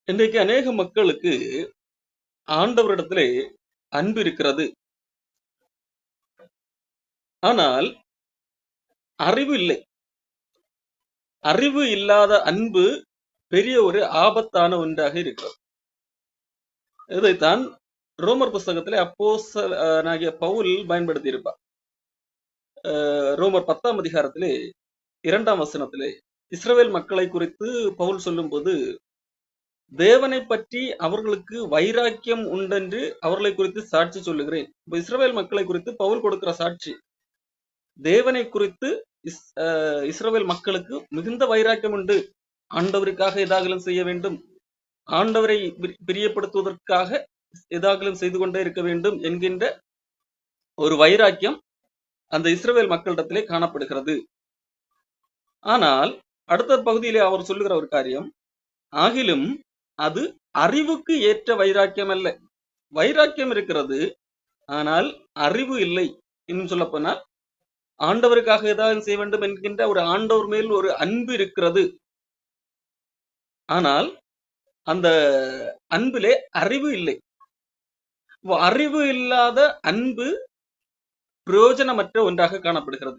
இன்றைக்கு அநேக மக்களுக்கு ஆண்டவரிடத்திலே அன்பு இருக்கிறது. ஆனால் அறிவு இல்லை. அறிவு இல்லாத அன்பு பெரிய ஒரு ஆபத்தான ஒன்றாக இருக்கிறது. இதைத்தான் ரோமர் புஸ்தகத்திலே அப்போஸ்தலனாகிய பவுல் பயன்படுத்தி இருப்பார். ரோமர் 10ஆம் அதிகாரத்திலே 2ஆம் வசனத்திலே இஸ்ரவேல் மக்களை குறித்து பவுல் சொல்லும்போது, தேவனை பற்றி அவர்களுக்கு வைராக்கியம் உண்டென்று அவர்களை குறித்து சாட்சி சொல்லுகிறேன். இப்ப இஸ்ரவேல் மக்களை குறித்து பவுல் கொடுக்கிற சாட்சி, தேவனை குறித்து இஸ்ரவேல் மக்களுக்கு மிகுந்த வைராக்கியம் உண்டு. ஆண்டவருக்காக ஏதாகலும் செய்ய வேண்டும், ஆண்டவரை பிரியப்படுத்துவதற்காக ஏதாகலும் செய்து கொண்டே இருக்க வேண்டும் என்கின்ற ஒரு வைராக்கியம் அந்த இஸ்ரவேல் மக்களிடத்திலே காணப்படுகிறது. ஆனால் அடுத்த பகுதியிலே அவர் சொல்லுகிற ஒரு காரியம், ஆகிலும் அது அறிவுக்கு ஏற்ற வைராக்கியம் அல்ல. வைராக்கியம் இருக்கிறது, ஆனால் அறிவு இல்லை. இன்னும் சொல்ல போனால் ஆண்டவருக்காக ஏதாவது செய்ய வேண்டும் என்கின்ற ஒரு ஆண்டவர் மேல் ஒரு அன்பு இருக்கிறது. ஆனால் அந்த அன்பிலே அறிவு இல்லை. அறிவு இல்லாத அன்பு பிரயோஜனமற்ற ஒன்றாக காணப்படுகிறது.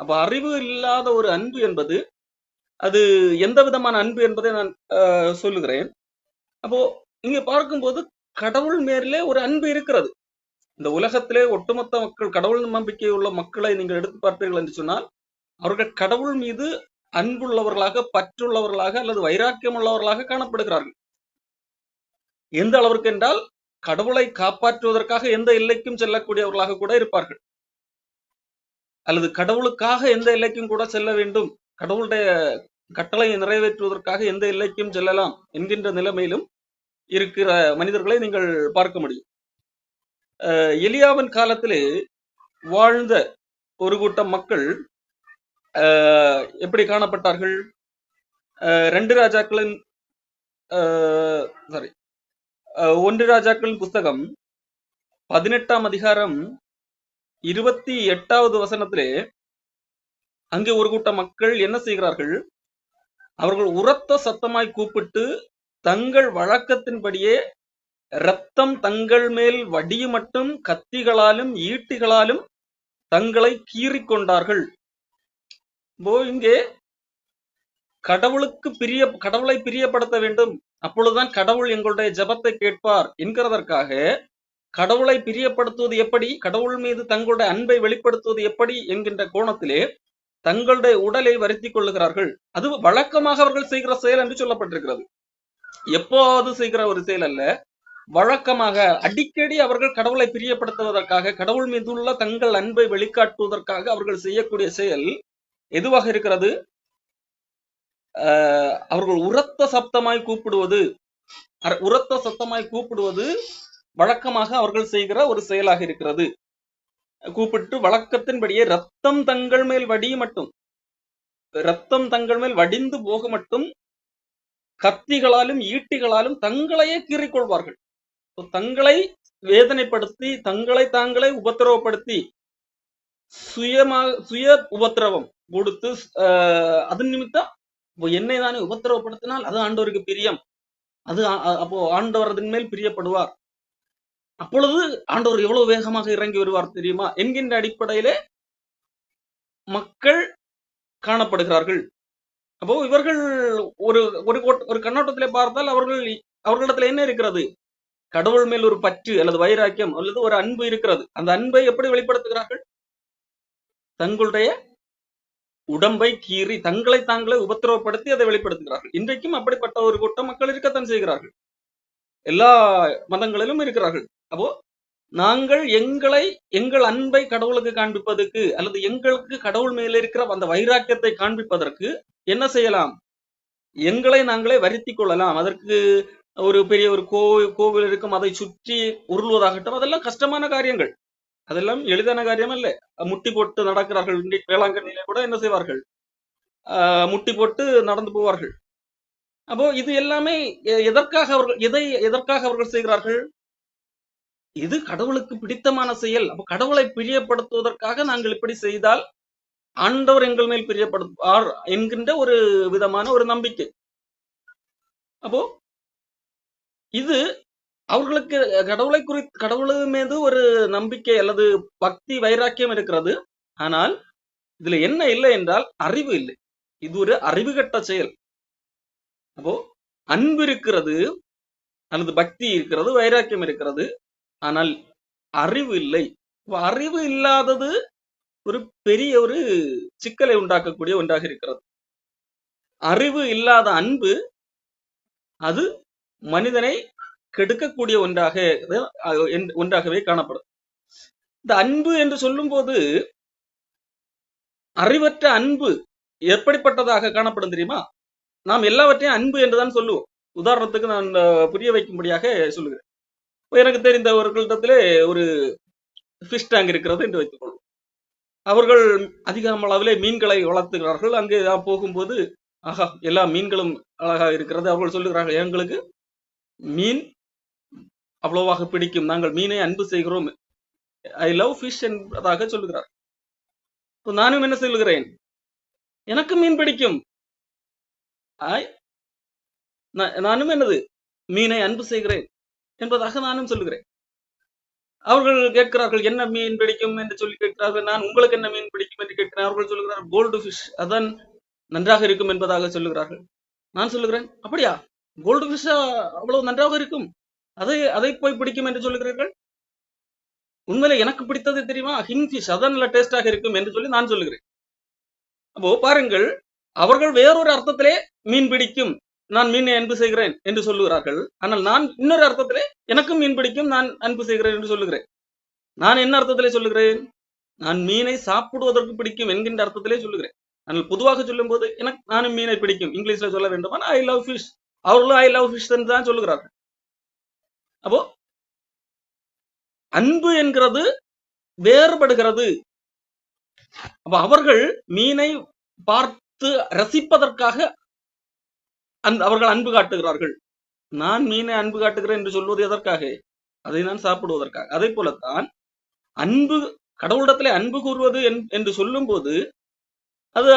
அப்ப அறிவு இல்லாத ஒரு அன்பு என்பது, அது எந்த விதமான அன்பு என்பதை நான் சொல்லுகிறேன். அப்போ இங்க பார்க்கும்போது கடவுள் மேலே ஒரு அன்பு இருக்கிறது. இந்த உலகத்திலே ஒட்டுமொத்த மக்கள், கடவுள் நம்பிக்கை உள்ள மக்களை நீங்கள் எடுத்து பார்த்தீர்கள் என்று சொன்னால், அவர்கள் கடவுள் மீது அன்புள்ளவர்களாக, பற்றுள்ளவர்களாக அல்லது வைராக்கியம் உள்ளவர்களாக காணப்படுகிறார்கள். எந்த அளவிற்கு என்றால், கடவுளை காப்பாற்றுவதற்காக எந்த எல்லைக்கும் செல்லக்கூடியவர்களாக கூட இருப்பார்கள். அல்லது கடவுளுக்காக எந்த எல்லைக்கும் கூட செல்ல வேண்டும், கடவுளுடைய கட்டளை நிறைவேற்றுவதற்காக எந்த எல்லைக்கும் செல்லலாம் என்கின்ற நிலைமையிலும் இருக்கிற மனிதர்களை நீங்கள் பார்க்க முடியும். எலியாவின் காலத்திலே வாழ்ந்த ஒரு கூட்டம் மக்கள் எப்படி காணப்பட்டார்கள்? 1 ராஜாக்களின் புஸ்தகம் 18ஆம் அதிகாரம் 28வது வசனத்திலே அங்கே ஒரு கூட்டம் மக்கள் என்ன செய்கிறார்கள்? அவர்கள் உரத்த சத்தமாய் கூப்பிட்டு தங்கள் வழக்கத்தின்படியே இரத்தம் தங்கள் மேல் வடியும் மட்டும் கத்திகளாலும் ஈட்டிகளாலும் தங்களை கீறிக்கொண்டார்கள். இங்கே கடவுளை பிரியப்படுத்த வேண்டும், அப்பொழுதுதான் கடவுள் எங்களுடைய ஜெபத்தை கேட்பார் என்கிறதற்காக கடவுளை பிரியப்படுத்துவது எப்படி, கடவுள் மீது தங்களுடைய அன்பை வெளிப்படுத்துவது எப்படி என்கின்ற கோணத்திலே தங்களுடைய உடலை வருத்திக் கொள்ளுகிறார்கள். அது வழக்கமாக அவர்கள் செய்கிற செயல் என்று சொல்லப்பட்டிருக்கிறது. எப்போது செய்கிற ஒரு செயல் அல்ல, வழக்கமாக அடிக்கடி அவர்கள் கடவுளை பிரியப்படுத்துவதற்காக, கடவுள் மீதுள்ள தங்கள் அன்பை வெளிக்காட்டுவதற்காக அவர்கள் செய்யக்கூடிய செயல் எதுவாக இருக்கிறது? அவர்கள் உரத்த சத்தமாய் கூப்பிடுவது வழக்கமாக அவர்கள் செய்கிற ஒரு செயலாக இருக்கிறது. கூப்பிட்டு வழக்கத்தின்படியே ரத்தம் தங்கள் மேல் வடிந்து போக மட்டும் கத்திகளாலும் ஈட்டிகளாலும் தங்களையே கீறிக்கொள்வார்கள். தங்களை வேதனைப்படுத்தி, தங்களை தாங்களே உபத்திரவப்படுத்தி, சுய உபத்திரவம் கொடுத்து, அதன் நிமித்தம் என்னை தானே உபத்திரவப்படுத்தினால் அது ஆண்டவருக்கு பிரியம், அது அப்போ ஆண்டவர் அதன் மேல் பிரியப்படுவார், அப்பொழுது ஆண்டவர் எவ்வளவு வேகமாக இறங்கி வருவார் தெரியுமா என்கின்ற அடிப்படையிலே மக்கள் காணப்படுகிறார்கள். அப்போ இவர்கள் ஒரு கண்ணோட்டத்திலே பார்த்தால் அவர்களிடத்துல என்ன இருக்கிறது? கடவுள் மேல் ஒரு பற்று அல்லது வைராக்கியம் அல்லது ஒரு அன்பு இருக்கிறது. அந்த அன்பை எப்படி வெளிப்படுத்துகிறார்கள்? தங்களுடைய உடம்பை கீறி தங்களை தாங்களே உபத்திரவப்படுத்தி அதை வெளிப்படுத்துகிறார்கள். இன்றைக்கும் அப்படிப்பட்ட ஒரு கூட்டம் மக்கள் இருக்கத்தான் செய்கிறார்கள். எல்லா மதங்களிலும் இருக்கிறார்கள். அப்போ நாங்கள் எங்கள் அன்பை கடவுளுக்கு காண்பிப்பதற்கு அல்லது எங்களுக்கு கடவுள் மேல இருக்கிற அந்த வைராக்கியத்தை காண்பிப்பதற்கு என்ன செய்யலாம்? எங்களை நாங்களே வருத்திக் கொள்ளலாம். அதற்கு ஒரு பெரிய ஒரு கோவில் இருக்கும், அதை சுற்றி உருள்வதாகட்டும், அதெல்லாம் கஷ்டமான காரியங்கள், அதெல்லாம் எளிதான காரியம் அல்ல. முட்டி போட்டு நடக்கிறார்கள். வேளாங்கண்ணிலே கூட என்ன செய்வார்கள்? முட்டி போட்டு நடந்து போவார்கள். அப்போ இது எல்லாமே எதற்காக அவர்கள் செய்கிறார்கள்? இது கடவுளுக்கு பிடித்தமான செயல். அப்போ கடவுளை பிரியப்படுத்துவதற்காக நாங்கள் இப்படி செய்தால் ஆண்டவர் எங்கள் மேல் பிரியப்படுவார் என்கின்ற ஒரு விதமான ஒரு நம்பிக்கை. அப்போ இது அவர்களுக்கு கடவுள் மீது ஒரு நம்பிக்கை அல்லது பக்தி வைராக்கியம் இருக்கிறது. ஆனால் இதுல என்ன இல்லை என்றால் அறிவு இல்லை. இது ஒரு அறிவு கட்ட செயல். அப்போ அன்பு இருக்கிறது அல்லது பக்தி இருக்கிறது, வைராக்கியம் இருக்கிறது, ஆனால் அறிவு இல்லை. அறிவு இல்லாதது ஒரு பெரிய ஒரு சிக்கலை உண்டாக்கக்கூடிய ஒன்றாக இருக்கிறது. அறிவு இல்லாத அன்பு அது மனிதனை கெடுக்கக்கூடிய ஒன்றாகவே காணப்படும். இந்த அன்பு என்று சொல்லும் போது அறிவற்ற அன்பு எப்படிப்பட்டதாக காணப்படும் தெரியுமா? நாம் எல்லாவற்றையும் அன்பு என்றுதான் சொல்லுவோம். உதாரணத்துக்கு நான் புரிய வைக்கும்படியாக சொல்லுகிறேன். எனக்கு தெரிந்தவர்களிடத்திலே ஒரு ஃபிஷ் டேங்க் இருக்கிறது என்று வைத்துக் கொள்வோம். அவர்கள் அதிக அளவிலே மீன்களை வளர்த்துகிறார்கள். அங்கே போகும்போது ஆஹா, எல்லா மீன்களும் அழகாக இருக்கிறது. அவர்கள் சொல்லுகிறார்கள், எங்களுக்கு மீன் அவ்வளவாக பிடிக்கும், நாங்கள் மீனை அன்பு செய்கிறோம், ஐ லவ் ஃபிஷ் என்பதாக சொல்லுகிறார். நானும் என்ன சொல்லுகிறேன், எனக்கு மீன் பிடிக்கும், நானும் என்னது மீனை அன்பு செய்கிறேன் என்பதாக நானும் சொல்லுகிறேன். அவர்கள் கேட்கிறார்கள், என்ன மீன் பிடிக்கும் என்று சொல்லி கேட்கிறார்கள். நான் உங்களுக்கு என்ன மீன் பிடிக்கும் என்று கேட்கிறேன். அவர்கள் சொல்லுகிறார்கள், கோல்டு ஃபிஷ், அதான் நன்றாக இருக்கும் என்பதாக சொல்லுகிறார்கள். நான் சொல்லுகிறேன், அப்படியா, கோல்டு ஃபிஷ் அவ்வளவு நன்றாக இருக்கும், அதை போய் பிடிக்கும் என்று சொல்லுகிறீர்கள்? உண்மையில எனக்கு பிடித்தது தெரியுமா, கிங் ஃபிஷ், அதான் நல்ல டேஸ்டாக இருக்கும் என்று சொல்லி நான் சொல்லுகிறேன். அப்போ பாருங்கள், அவர்கள் வேறொரு அர்த்தத்திலே மீன் பிடிக்கும், நான் மீனை அன்பு செய்கிறேன் என்று சொல்லுகிறார்கள். ஆனால் நான் இன்னொரு அர்த்தத்திலே எனக்கும் மீன் பிடிக்கும், நான் அன்பு செய்கிறேன் என்று சொல்லுகிறேன். நான் என்ன அர்த்தத்திலே சொல்லுகிறேன்? நான் மீனை சாப்பிடுவதற்கு பிடிக்கும் என்கின்ற அர்த்தத்திலே சொல்லுகிறேன். ஆனால் பொதுவாக சொல்லும் போது நானும் மீனை பிடிக்கும், இங்கிலீஷ்ல சொல்ல வேண்டுமா, ஐ லவ் ஃபிஷ், அவர்களும் ஐ லவ் ஃபிஷ் தான் சொல்லுகிறார்கள். அப்போ அன்பு என்கிறது வேறுபடுகிறது. அப்ப அவர்கள் மீனை பார்த்து ரசிப்பதற்காக அவர்கள் அன்பு காட்டுகிறார்கள். நான் மீனை அன்பு காட்டுகிறேன் என்று சொல்வது எதற்காக? அதை நான் சாப்பிடுவதற்காக. அதே போலத்தான் அன்பு, கடவுளிடத்திலே அன்பு கூறுவது என்று சொல்லும் போது அது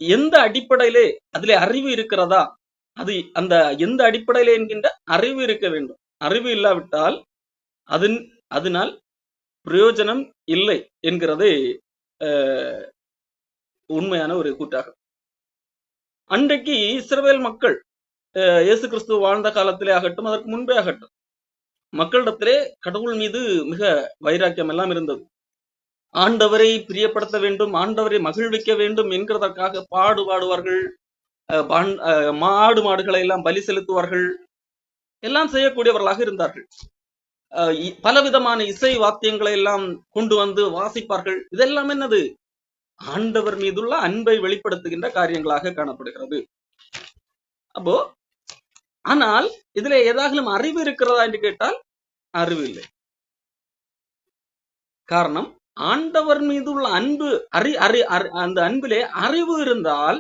எந்த அடிப்படையிலே அதிலே அறிவு இருக்கிறதா, அது அந்த எந்த அடிப்படையிலே என்கின்ற அறிவு இருக்க வேண்டும். அறிவு இல்லாவிட்டால் அதனால் பிரயோஜனம் இல்லை என்கிறதே உண்மையான ஒரு கூட்டாகும். அன்றைக்கு இஸ்ரவேல் மக்கள் இயேசு கிறிஸ்து வாழ்ந்த காலத்திலே ஆகட்டும், அதற்கு முன்பே ஆகட்டும், மக்களிடத்திலே கடவுள் மீது மிக வைராக்கியம் எல்லாம் இருந்தது. ஆண்டவரை பிரியப்படுத்த வேண்டும், ஆண்டவரை மகிழ்விக்க வேண்டும் என்கிறதற்காக பாடுவார்கள், மாடுகளை எல்லாம் பலி செலுத்துவார்கள், எல்லாம் செய்யக்கூடியவர்களாக இருந்தார்கள். பலவிதமான இசை வாத்தியங்களை எல்லாம் கொண்டு வந்து வாசிப்பார்கள். இதெல்லாம் என்னது? ஆண்டவர் மீதுள்ள அன்பை வெளிப்படுத்துகின்ற காரியங்களாக காணப்படுகிறது. அப்போ ஆனால் இதுல ஏதாகலும் அறிவு இருக்கிறதா என்று கேட்டால் அறிவு இல்லை. காரணம், ஆண்டவர் மீதுள்ள அன்பு, அந்த அன்பிலே அறிவு இருந்தால்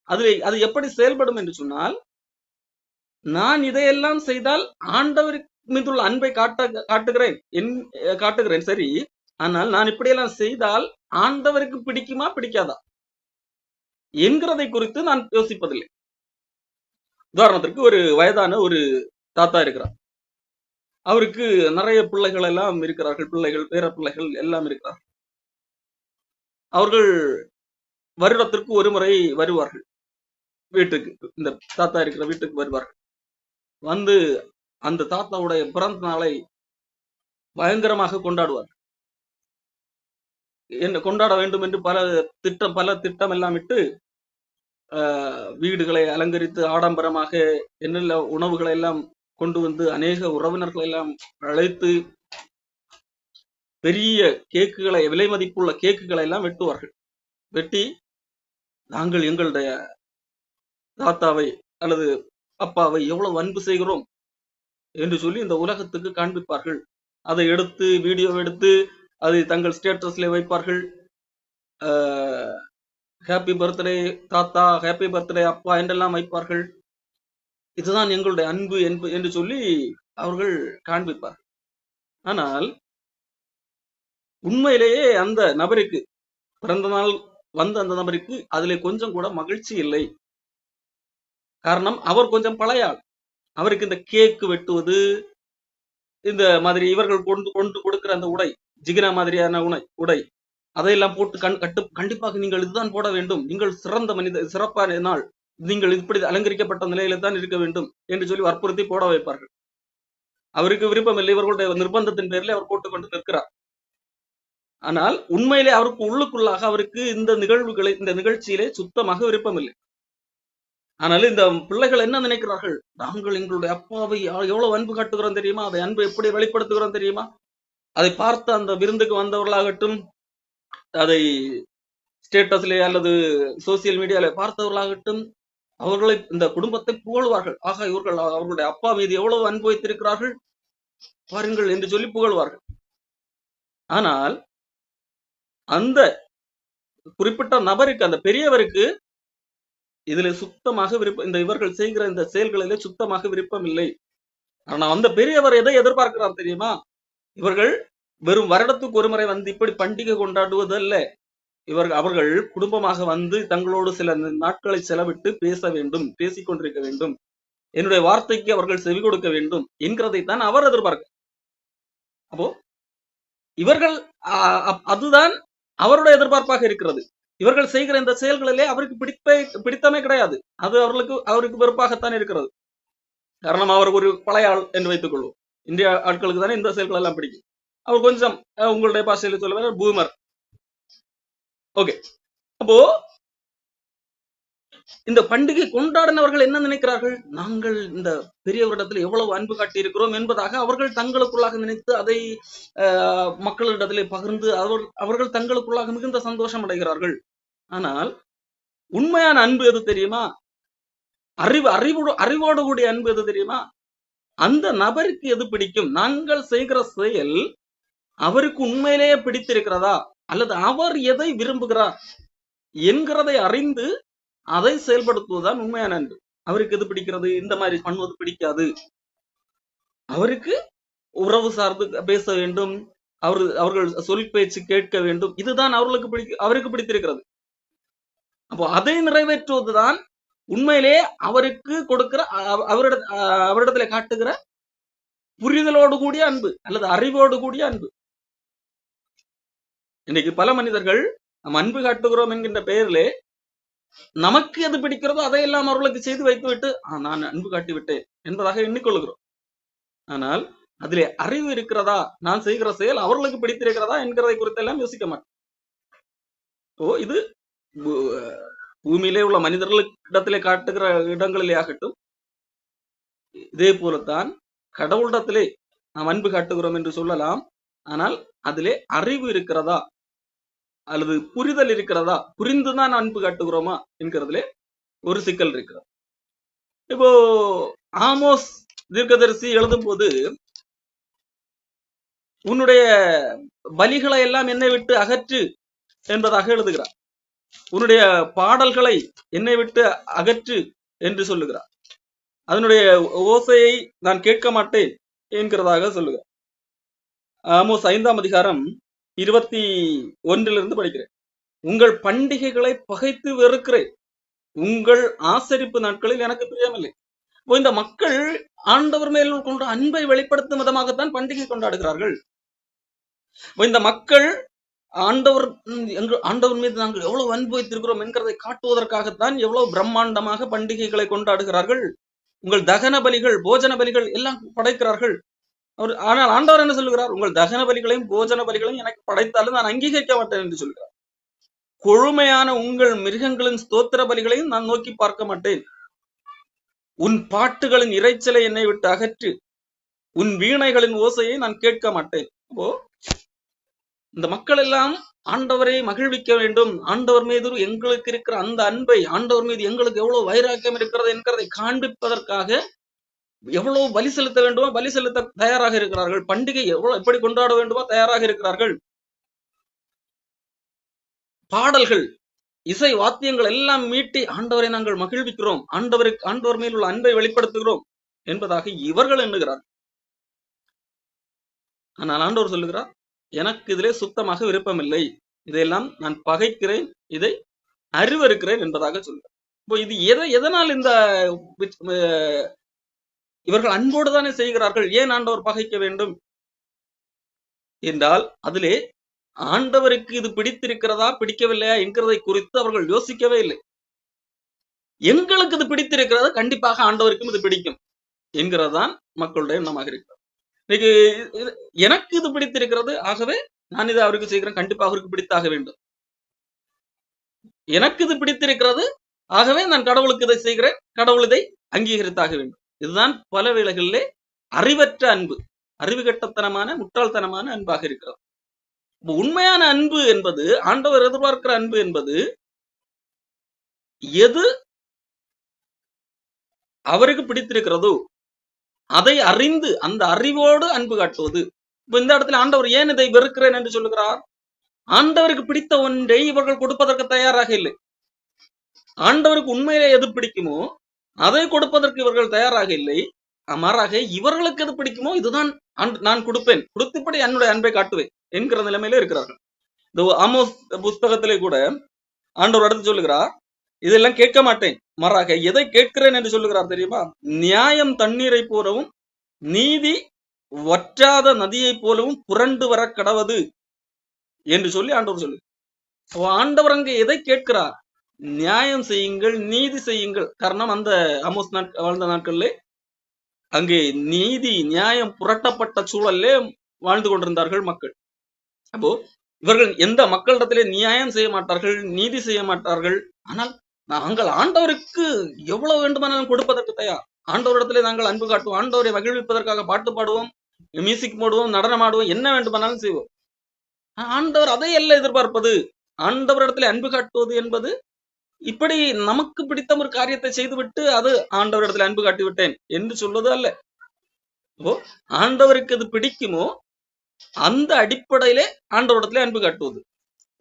அது எப்படி செயல்படும் என்று சொன்னால், நான் இதையெல்லாம் செய்தால் ஆண்டவர் மீதுள்ள அன்பை காட்டுகிறேன் சரி, ஆனால் நான் இப்படியெல்லாம் செய்தால் ஆண்டவருக்கு பிடிக்குமா பிடிக்காதா என்கிறதை குறித்து நான் யோசிப்பதில்லை. உதாரணத்திற்கு ஒரு வயதான ஒரு தாத்தா இருக்கிறார். அவருக்கு நிறைய பிள்ளைகள் எல்லாம் இருக்கிறார்கள், பிள்ளைகள், பேர பிள்ளைகள் எல்லாம் இருக்கிறார்கள். அவர்கள் வருடத்திற்கு ஒரு முறை வருவார்கள் வீட்டுக்கு, இந்த தாத்தா இருக்கிற வீட்டுக்கு வருவார்கள். வந்து அந்த தாத்தாவுடைய பிறந்த நாளை பயங்கரமாக கொண்டாடுவார். என்ன கொண்டாட வேண்டும் என்று பல திட்டம் எல்லாம் இட்டு வீடுகளை அலங்கரித்து ஆடம்பரமாக என்னென்ன உணவுகளை எல்லாம் கொண்டு வந்து அநேக உறவினர்களை எல்லாம் அழைத்து பெரிய கேக்குகளை, விலை மதிப்புள்ள கேக்குகளை எல்லாம் வெட்டுவார்கள். வெட்டி நாங்கள் எங்களுடைய தாத்தாவை அல்லது அப்பாவை எவ்வளவு அன்பு செய்கிறோம் என்று சொல்லி இந்த உலகத்துக்கு காண்பிப்பார்கள். அதை எடுத்து வீடியோ எடுத்து அதை தங்கள் ஸ்டேட்டஸ்ல வைப்பார்கள். ஹாப்பி பர்த்டே தாத்தா, ஹாப்பி பர்த்டே அப்பா என்றெல்லாம் வைப்பார்கள். இதுதான் எங்களுடைய அன்பு என்று சொல்லி அவர்கள் காண்பிப்பார். ஆனால் உண்மையிலேயே அந்த நபருக்கு, பிறந்த நாள் வந்த அந்த நபருக்கு அதிலே கொஞ்சம் கூட மகிழ்ச்சி இல்லை. காரணம், அவர் கொஞ்சம் பழைய ஆள். அவருக்கு இந்த கேக்கு வெட்டுவது, இந்த மாதிரி இவர்கள் கொண்டு கொண்டு கொடுக்கிற அந்த உடை, ஜிகினா மாதிரியான உடை அதையெல்லாம் போட்டு கண்டிப்பாக நீங்கள் இதுதான் போட வேண்டும், நீங்கள் சிறந்த மனித, சிறப்பான நாள், நீங்கள் இப்படி அலங்கரிக்கப்பட்ட நிலையில தான் இருக்க வேண்டும் என்று சொல்லி வற்புறுத்தி போட வைப்பார்கள். அவருக்கு விருப்பம் இல்லை, இவர்களுடைய நிர்பந்தத்தின் பேரில் அவர் போட்டுக்கொண்டு நிற்கிறார். ஆனால் உண்மையிலே அவருக்கு உள்ளுக்குள்ளாக அவருக்கு இந்த நிகழ்ச்சியிலே சுத்தமாக விருப்பம் இல்லை. ஆனால் இந்த பிள்ளைகள் என்ன நினைக்கிறார்கள், நாங்கள் எங்களுடைய அப்பாவை எவ்வளவு அன்பு காட்டுகிறோம் தெரியுமா, அதை அன்பு எப்படி வெளிப்படுத்துகிறோம் தெரியுமா, அதை பார்த்து அந்த விருந்துக்கு வந்தவர்களாகட்டும், அதை ஸ்டேட்டஸ்ல அல்லது சோசியல் மீடியால பார்த்தவர்களாகட்டும், அவர்களை, இந்த குடும்பத்தை புகழ்வார்கள். ஆக இவர்கள் அவர்களுடைய அப்பா மீது எவ்வளவு அன்பு வைத்திருக்கிறார்கள் பாருங்கள் என்று சொல்லி புகழ்வார்கள். ஆனால் அந்த குறிப்பிட்ட நபருக்கு, அந்த பெரியவருக்கு இதுல சுத்தமாக விருப்பம், இந்த இவர்கள் செய்கிற இந்த செயல்களிலே சுத்தமாக விருப்பம் இல்லை. ஆனா அந்த பெரியவர் எதை எதிர்பார்க்கிறார் தெரியுமா, இவர்கள் வெறும் வருடத்துக்கு ஒரு முறை வந்து இப்படி பண்டிகை கொண்டாடுவதல்ல, அவர்கள் குடும்பமாக வந்து தங்களோடு சில நாட்களை செலவிட்டு பேச வேண்டும், பேசிக்கொண்டிருக்க வேண்டும், என்னுடைய வார்த்தைக்கு அவர்கள் செவி கொடுக்க வேண்டும் என்கிறதைத்தான் அவர் எதிர்பார்க்க. அப்போ இவர்கள் அதுதான் அவருடைய எதிர்பார்ப்பாக இருக்கிறது. இவர்கள் செய்கிற இந்த செயல்களிலே அவருக்கு பிடித்தமே கிடையாது. அது அவருக்கு வெறுப்பாகத்தான் இருக்கிறது. காரணம், அவர் ஒரு பழைய ஆள் என்று வைத்துக் கொள்வோம். இந்திய ஆட்களுக்கு தானே இந்த செயல்கள் எல்லாம் பிடிக்கும். அவர் கொஞ்சம் உங்களுடைய பாஷையில் சொல்லுவாங்க பூமர். ஓகே, அப்போ இந்த பண்டிகை கொண்டாடினவர்கள் என்ன நினைக்கிறார்கள், நாங்கள் இந்த பெரியவரிடத்தில் எவ்வளவு அன்பு காட்டி இருக்கிறோம் என்பதாக அவர்கள் தங்களுக்குள்ளாக நினைத்து அதை மக்களிடத்திலே பகிர்ந்து அவர்கள் தங்களுக்குள்ளாக மிகுந்த சந்தோஷம் அடைகிறார்கள். ஆனால் உண்மையான அன்பு எது தெரியுமா, அறிவோடு கூடிய அன்பு எது தெரியுமா, அந்த நபருக்கு எது பிடிக்கும், நாங்கள் செய்கிற செயல் அவருக்கு உண்மையிலேயே பிடித்திருக்கிறதா, அல்லது அவர் எதை விரும்புகிறார் என்கிறதை அறிந்து அதை செயல்படுத்துவதுதான் உண்மையான அன்பு. அவருக்கு எது பிடிக்கிறது, இந்த மாதிரி பண்ணுவது பிடிக்காது, அவருக்கு உறவு சார்ந்து பேச வேண்டும், அவர்கள் சொல் பேச்சு கேட்க வேண்டும், இதுதான் அவருக்கு பிடித்திருக்கிறது. அப்போ அதை நிறைவேற்றுவதுதான் உண்மையிலே அவருக்கு கொடுக்கிற, அவரிடத்துல காட்டுகிற புரிதலோடு கூடிய அன்பு அல்லது அறிவோடு கூடிய அன்பு. இன்னைக்கு பல மனிதர்கள் நம்ம அன்பு காட்டுகிறோம் என்கின்ற பெயரிலே நமக்கு எது பிடிக்கிறதோ அதையெல்லாம் அவர்களுக்கு செய்து வைத்துவிட்டு நான் அன்பு காட்டி விட்டேன் என்பதாக எண்ணிக்கொள்கிறோம். ஆனால் அதிலே அறிவு இருக்கிறதா, நான் செய்கிற செயல் அவர்களுக்கு பிடித்திருக்கிறதா என்கிறதை குறித்தெல்லாம் யோசிக்க மாட்டேன். இது பூமியிலே உள்ள மனிதர்களிடத்திலே காட்டுகிற இடங்களிலே ஆகட்டும், இதே போலத்தான் கடவுளிடத்திலே நாம் அன்பு காட்டுகிறோம் என்று சொல்லலாம். ஆனால் அதிலே அறிவு இருக்கிறதா அல்லது புரிதல் இருக்கிறதா, புரிந்துதான் அன்பு காட்டுகிறோமா என்கிறதுல ஒரு சிக்கல் இருக்கிறது. இப்போ ஆமோஸ் தீர்க்கதரிசி எழுதும் போது, உன்னுடைய பலிகளை எல்லாம் என்னை விட்டு அகற்று என்பதாக எழுதுகிறார். உன்னுடைய பாடல்களை என்னை விட்டு அகற்று என்று சொல்லுகிறார். அதனுடைய ஓசையை நான் கேட்க மாட்டேன் என்கிறதாக சொல்லுகிறார். ஆமோஸ் 5ஆம் அதிகாரம் 21 படிக்கிறேன். உங்கள் பண்டிகைகளை பகைத்து வெறுக்கிறேன், உங்கள் ஆசரிப்பு நாட்களில் எனக்கு பிரியமில்லை. இந்த மக்கள் ஆண்டவர் மேல் கொண்ட அன்பை வெளிப்படுத்தும் விதமாகத்தான் பண்டிகை கொண்டாடுகிறார்கள். இந்த மக்கள் ஆண்டவர் மீது நாங்கள் எவ்வளவு அன்பு வைத்திருக்கிறோம் என்கிறதை காட்டுவதற்காகத்தான் எவ்வளவு பிரம்மாண்டமாக பண்டிகைகளை கொண்டாடுகிறார்கள். உங்கள் தகன பலிகள், போஜன பலிகள் எல்லாம் படைக்கிறார்கள். ஆனால் ஆண்டவர் என்ன சொல்லுகிறார், உங்கள் தகன பலிகளையும் போஜன பலிகளையும் எனக்கு படைத்தாலும் நான் அங்கீகரிக்க மாட்டேன் என்று சொல்கிறார். கொழுமையான உங்கள் மிருகங்களின் ஸ்தோத்திர பலிகளையும் நான் நோக்கி பார்க்க மாட்டேன். உன் பாட்டுகளின் இறைச்சலை என்னை விட்டு அகற்று, உன் வீணைகளின் ஓசையை நான் கேட்க மாட்டேன். அப்போ இந்த மக்கள் எல்லாம் ஆண்டவரை மகிழ்விக்க வேண்டும், ஆண்டவர் மீது எங்களுக்கு இருக்கிற அந்த அன்பை, ஆண்டவர் மீது எங்களுக்கு எவ்வளவு வைராக்கியம் இருக்கிறது என்கிறதை காண்பிப்பதற்காக எவ்வளவு பலி செலுத்த வேண்டுமோ பலி செலுத்த தயாராக இருக்கிறார்கள். பண்டிகை எப்படி கொண்டாட வேண்டுமோ தயாராக இருக்கிறார்கள். பாடல்கள், இசை வாத்தியங்கள் எல்லாம் மீட்டி ஆண்டவரை நாங்கள் மகிழ்விக்கிறோம், ஆண்டவர் மேல் உள்ள அன்பை வெளிப்படுத்துகிறோம் என்பதாக இவர்கள் எண்ணுகிறார். ஆனால் ஆண்டவர் சொல்லுகிறார், எனக்கு இதிலே சுத்தமாக விருப்பமில்லை, இதையெல்லாம் நான் பகைக்கிறேன், இதை அறிவறுக்கிறேன் என்பதாக சொல்கிறார். இப்போ இது எதனால் இந்த இவர்கள் அன்போடு தானே செய்கிறார்கள், ஏன் ஆண்டவர் பகைக்க வேண்டும் என்றால் அதிலே ஆண்டவருக்கு இது பிடித்திருக்கிறதா பிடிக்கவில்லையா என்கிறதை குறித்து அவர்கள் யோசிக்கவே இல்லை. எங்களுக்கு இது பிடித்திருக்கிறது, கண்டிப்பாக ஆண்டவருக்கும் இது பிடிக்கும் என்கிறதுதான் மக்களுடைய எண்ணமாக இருக்கிறது. இன்னைக்கு எனக்கு இது பிடித்திருக்கிறது, ஆகவே நான் இதை அவருக்கு செய்கிறேன், கண்டிப்பாக அவருக்கு பிடித்தாக வேண்டும். எனக்கு இது பிடித்திருக்கிறது, ஆகவே நான் கடவுளுக்கு இதை செய்கிறேன், கடவுள் இதை அங்கீகரித்தாக வேண்டும். இதுதான் பல வேளைகளிலே அறிவற்ற அன்பு, அறிவு கட்டத்தனமான முட்டாள்தனமான அன்பாக இருக்கிறது. உண்மையான அன்பு என்பது, ஆண்டவர் எதிர்பார்க்கிற அன்பு என்பது, எது அவருக்கு பிடித்திருக்கிறதோ அதை அறிந்து அந்த அறிவோடு அன்பு காட்டுவது. இப்ப இந்த இடத்துல ஆண்டவர் ஏன் இதை வெறுக்கிறேன் என்று சொல்லுகிறார்? ஆண்டவருக்கு பிடித்த ஒன்றை இவர்கள் கொடுப்பதற்கு தயாராக இல்லை. ஆண்டவருக்கு உண்மையிலே எது பிடிக்குமோ அதை கொடுப்பதற்கு இவர்கள் தயாராக இல்லை. மாறாக இவர்களுக்கு எது பிடிக்குமோ இதுதான் நான் கொடுப்பேன், கொடுத்தபடி என்னுடைய அன்பை காட்டுவேன் என்கிற நிலைமையில இருக்கிறார்கள். இந்த ஆமோஸ் புஸ்தகத்திலே கூட ஆண்டவர் அடுத்து சொல்லுகிறார், இதெல்லாம் கேட்க மாட்டேன், மாறாக எதை கேட்கிறேன் என்று சொல்லுகிறார் தெரியுமா? நியாயம் தண்ணீரை போலவும் நீதி வற்றாத நதியை போலவும் புரண்டு வர கடவது என்று சொல்லி ஆண்டவர் சொல்லு. ஆண்டவர் அங்கே எதை கேட்கிறார்? நியாயம் செய்யுங்கள், நீதி செய்யுங்கள். காரணம் அந்த ஆமோஸ் வாழ்ந்த நாட்களிலே அங்கே நீதி நியாயம் புரட்டப்பட்ட சூழல்லே வாழ்ந்து கொண்டிருந்தார்கள் மக்கள். அப்போ இவர்கள் எந்த மக்களிடத்திலே நியாயம் செய்ய மாட்டார்கள், நீதி செய்ய மாட்டார்கள். ஆனால் நாங்கள் ஆண்டவருக்கு எவ்வளவு வேண்டுமானாலும் கொடுப்பதற்கு தயார். ஆண்டவரிடத்திலே நாங்கள் அன்பு காட்டுவோம், ஆண்டவரை மகிழ்விப்பதற்காக பாட்டு பாடுவோம், மியூசிக் போடுவோம், நடனம் ஆடுவோம், என்ன வேண்டுமானாலும் செய்வோம். ஆண்டவர் அதை எல்லாம் எதிர்பார்ப்பது. ஆண்டவரிடத்திலே அன்பு காட்டுவது என்பது இப்படி நமக்கு பிடித்த ஒரு காரியத்தை செய்துவிட்டு அது ஆண்டவரிடத்தில் அன்பு காட்டி விட்டேன் என்று சொல்வது அல்ல. ஆண்டவருக்கு அது பிடிக்குமோ அந்த அடிப்படையிலே ஆண்டவரிடத்திலே அன்பு காட்டுவது.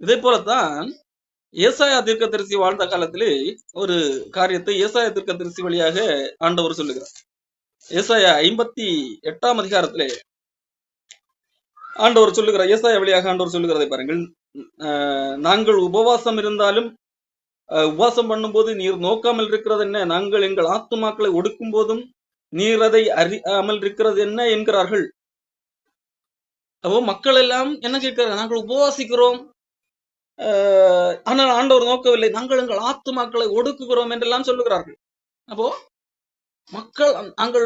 இதே போலத்தான் ஏசாயா தீர்க்கதரிசி வாழ்ந்த காலத்திலே ஒரு காரியத்தை ஏசாயா தீர்க்கதரிசி வழியாக ஆண்டவர் சொல்லுகிறார். ஏசாயா 58ஆம் அதிகாரத்திலே ஆண்டவர் சொல்லுகிறார், ஏசாயா வழியாக ஆண்டவர் சொல்லுகிறதை பாருங்கள். நாங்கள் உபவாசம் இருந்தாலும் உபவாசம் பண்ணும்போது நீர் நோக்காமல் இருக்கிறது என்ன? நாங்கள் எங்கள் ஆத்துமாக்களை ஒடுக்கும் போதும் நீர் அதை அறியாமல் இருக்கிறது என்ன என்கிறார்கள். அப்போ மக்கள் எல்லாம் என்ன கேட்கிறாங்க? நாங்கள் உபவாசிக்கிறோம், ஆனால் ஆண்டவர் நோக்கவில்லை, நாங்கள் எங்கள் ஆத்துமாக்களை ஒடுக்குகிறோம் என்றெல்லாம் சொல்லுகிறார்கள். அப்போ மக்கள் நாங்கள்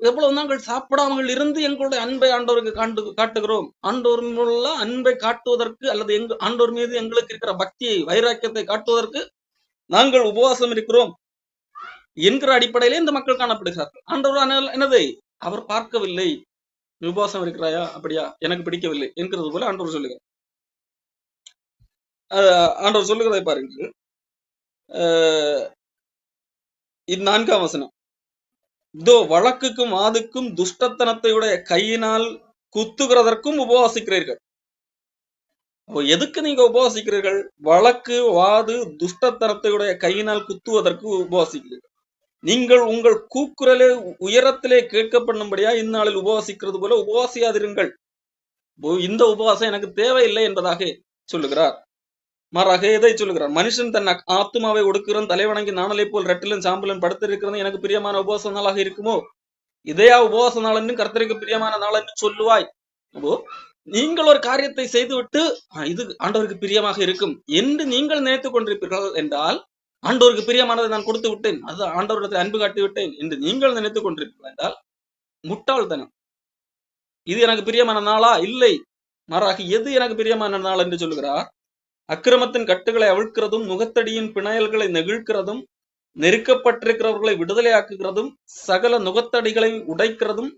எவ்வளவு நாங்கள் சாப்பிடாமல் இருந்து எங்களுடைய அன்பை ஆண்டவருக்கு காட்டுகிறோம். ஆண்டவர் உள்ள அன்பை காட்டுவதற்கு அல்லது ஆண்டவர் மீது எங்களுக்கு இருக்கிற பக்தியை வைராக்கியத்தை காட்டுவதற்கு நாங்கள் உபவாசம் இருக்கிறோம் என்கிற அடிப்படையிலே இந்த மக்கள் காணப்படுகிறார்கள். ஆண்டவர் என்னதை அவர் பார்க்கவில்லை. உபவாசம் இருக்கிறாயா, அப்படியா, எனக்கு பிடிக்கவில்லை என்கிறது போல ஆண்டவர் சொல்லுகிறார். ஆண்டவர் சொல்லுகிறதை பாருங்கள். 4ஆம் வசனம், இதோ வழக்குக்கும் வாதுக்கும் துஷ்டத்தனத்தையுடைய கையினால் குத்துகிறதற்கும் உபவாசிக்கிறீர்கள். எதுக்கு நீங்க உபவாசிக்கிறீர்கள்? வழக்கு வாது துஷ்டத்தனத்தையுடைய கையினால் குத்துவதற்கு உபவாசிக்கிறீர்கள். நீங்கள் உங்கள் கூக்குரலே உயரத்திலே கேட்கப்படும்படியா இந்நாளில் உபவாசிக்கிறது போல உபவாசியாதிருங்கள். இந்த உபவாசம் எனக்கு தேவையில்லை என்பதாக சொல்லுகிறார். மாறாக எதை சொல்லுகிறார்? மனுஷன் தன் ஆத்துமாவை ஒடுக்குகிறான், தலைவணங்கி நாணலை போல் ரெட்டிலும் சாம்பலும் படுத்திருக்கிறது எனக்கு பிரியமான உபவாச நாளாக இருக்குமோ? இதையா உபவாச நாள் என்று கர்த்தருக்கு பிரியமான நாள் என்று சொல்லுவாய்? அப்போ நீங்கள் ஒரு காரியத்தை செய்துவிட்டு இது ஆண்டவருக்கு பிரியமாக இருக்கும் என்று நீங்கள் நினைத்துக் கொண்டிருப்பீர்கள் என்றால், ஆண்டவருக்கு பிரியமானதை நான் கொடுத்து விட்டேன், அது ஆண்டவரிடத்தில் அன்பு காட்டி விட்டேன் என்று நீங்கள் நினைத்துக் கொண்டிருப்பீர்கள் என்றால் முட்டாள்தனம். இது எனக்கு பிரியமான நாளா? இல்லை. மாறாக எது எனக்கு பிரியமான நாள் என்று சொல்லுகிறார்? அக்கிரமத்தின் கட்டுகளை அவிழ்க்கிறதும், நுகத்தடியின் பிணையல்களை நெகிழ்க்கிறதும், நெருக்கப்பட்டிருக்கிறவர்களை விடுதலையாக்குகிறதும், சகல நுகத்தடிகளை உடைக்கிறதும்,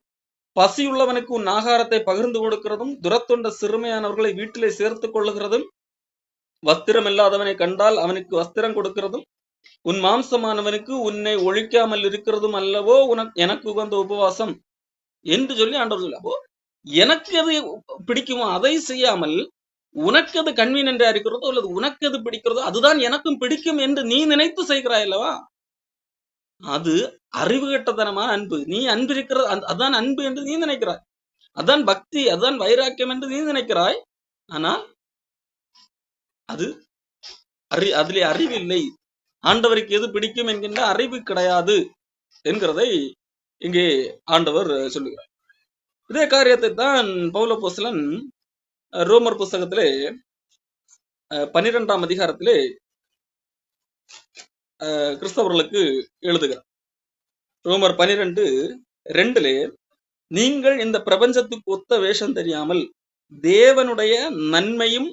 பசியுள்ளவனுக்கு உன் ஆகாரத்தை பகிர்ந்து கொடுக்கிறதும், துரத்துண்ட சிறுமையானவர்களை வீட்டிலே சேர்த்துக் கொள்ளுகிறதும், வஸ்திரம் இல்லாதவனை கண்டால் அவனுக்கு வஸ்திரம் கொடுக்கிறதும், உன் மாம்சமானவனுக்கு உன்னை ஒழிக்காமல் இருக்கிறதும் அல்லவோ எனக்கு உகந்த உபவாசம் என்று சொல்லி ஆண்டவர் சொல்ல. அப்போ எனக்கு எது பிடிக்குமோ அதை செய்யாமல் உனக்கு அது கன்வீனியன்டா இருக்கிறதோ அல்லது உனக்கு எது பிடிக்கிறதோ அதுதான் எனக்கும் பிடிக்கும் என்று நீ நினைத்து செய்கிறாய் அல்லவா? அது அறிவு கட்டத்தனமான அன்பு. நீ அன்பு இருக்கிறது, அதான் அன்பு என்று நீ நினைக்கிறாய், அதான் பக்தி, அதான் வைராக்கியம் என்று நீ நினைக்கிறாய். ஆனால் அது அதிலே அறிவு இல்லை. ஆண்டவருக்கு எது பிடிக்கும் என்கின்ற அறிவு கிடையாது என்கிறதை இங்கே ஆண்டவர் சொல்லுகிறார். இதே காரியத்தை தான் பவுல் அப்போஸ்தலன் ரோமர் புஸ்தகத்திலே 12ஆம் அதிகாரத்திலே கிறிஸ்தவர்களுக்கு எழுதுகிறார். ரோமர் 12:2 நீங்கள் இந்த பிரபஞ்சத்துக்கு ஒத்த வேஷம் தெரியாமல் தேவனுடைய நன்மையும்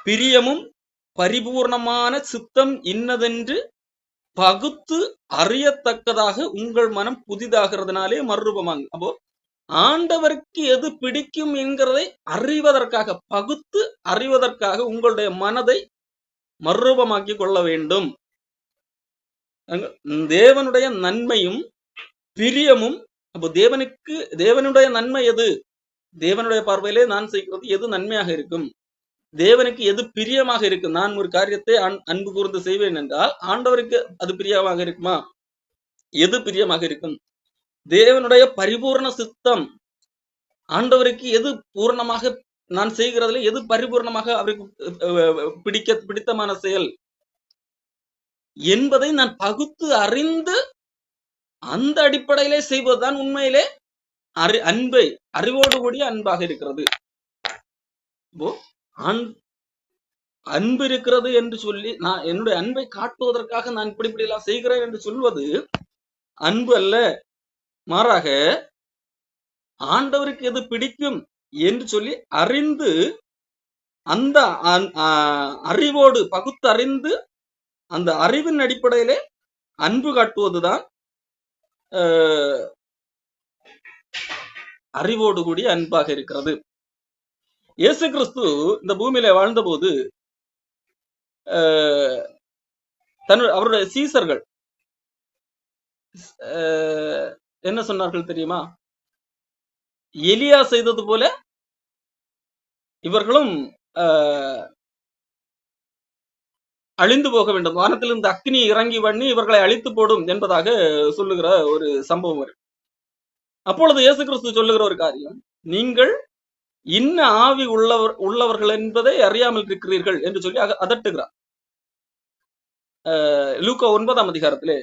பிரியமும் பரிபூர்ணமான சித்தம் இன்னதென்று பகுத்து அறியத்தக்கதாக உங்கள் மனம் புதிதாகிறதுனாலே மறுரூபமாங்க. அப்போ ஆண்டவருக்கு எது பிடிக்கும் என்கிறதை அறிவதற்காக, பகுத்து அறிவதற்காக உங்களுடைய மனதை மறுரூபமாக்கி கொள்ள வேண்டும். தேவனுடைய நன்மையும் பிரியமும், அப்போ தேவனுடைய நன்மை எது, தேவனுடைய பார்வையிலே நான் செய்கிறது எது நன்மையாக இருக்கும், தேவனுக்கு எது பிரியமாக இருக்கும். நான் ஒரு காரியத்தை அன்பு கூர்ந்து செய்வேன் என்றால் ஆண்டவருக்கு அது பிரியமாக இருக்குமா, எது பிரியமாக இருக்கும். தேவனுடைய பரிபூர்ண சித்தம், ஆண்டவருக்கு எது பூர்ணமாக நான் செய்கிறதுல எது பரிபூர்ணமாக அவருக்கு பிடித்தமான செயல் என்பதை நான் பகுத்து அறிந்து அந்த அடிப்படையிலே செய்வதுதான் உண்மையிலே அன்பை, அறிவோடு கூடிய அன்பாக இருக்கிறது. அன்பு இருக்கிறது என்று சொல்லி நான் என்னுடைய அன்பை காட்டுவதற்காக நான் இப்படி எல்லாம் செய்கிறேன் என்று சொல்வது அன்பு அல்ல. மாறாக ஆண்டவருக்கு எது பிடிக்கும் என்று சொல்லி அறிந்து அந்த அறிவோடு பகுத்து அறிந்து அந்த அறிவின் அடிப்படையிலே அன்பு காட்டுவதுதான் அறிவோடு கூடிய அன்பாக இருக்கிறது. இயேசு கிறிஸ்து இந்த பூமியில வாழ்ந்தபோது அவருடைய சீசர்கள் என்ன சொன்னார்கள் தெரியுமா? எலியா செய்தது போல இவர்களும் அழிந்து போக வேண்டும், வானத்திலிருந்து அக்னி இறங்கி பண்ணி இவர்களை அழித்து போடும் என்பதாக சொல்லுகிற ஒரு சம்பவம் வரும். அப்பொழுது இயேசு கிறிஸ்து சொல்லுகிற ஒரு காரியம், நீங்கள் இன்ன ஆவி உள்ளவர்கள் என்பதை அறியாமல் இருக்கிறீர்கள் என்று சொல்லி அதட்டுகிறார். லூக்கா 9ஆம் அதிகாரத்திலே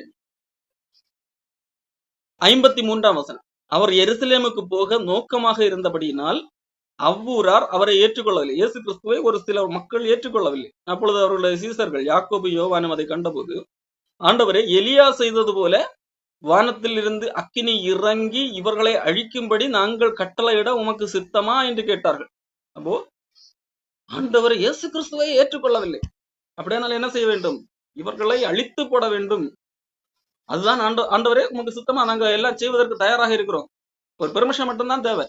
53ஆம் வசனம், அவர் எருசலேமுக்கு போக நோக்கமாக இருந்தபடியினால் அவ்வூரார் அவரை ஏற்றுக்கொள்ளவில்லை. இயேசு கிறிஸ்துவை ஒரு சில மக்கள் ஏற்றுக்கொள்ளவில்லை. அப்பொழுது அவர்களுடைய சீசர்கள் யாக்கோபு யோவானும் அதை கண்டபோது, ஆண்டவரே, எலியா செய்தது போல வானத்தில் இருந்து அக்கினி இறங்கி இவர்களை அழிக்கும்படி நாங்கள் கட்டளையிட உமக்கு சித்தமா என்று கேட்டார்கள். அப்போ ஆண்டவர் இயேசு கிறிஸ்துவை ஏற்றுக்கொள்ளவில்லை. அப்படியானால் என்ன செய்ய வேண்டும்? இவர்களை அழித்து போட வேண்டும். அதுதான் ஆண்டவரே உமக்கு சித்தமா, நாங்க எல்லாம் செய்வதற்கு தயாராக இருக்கிறோம், ஒரு பெர்மிஷன் மட்டும்தான் தேவை.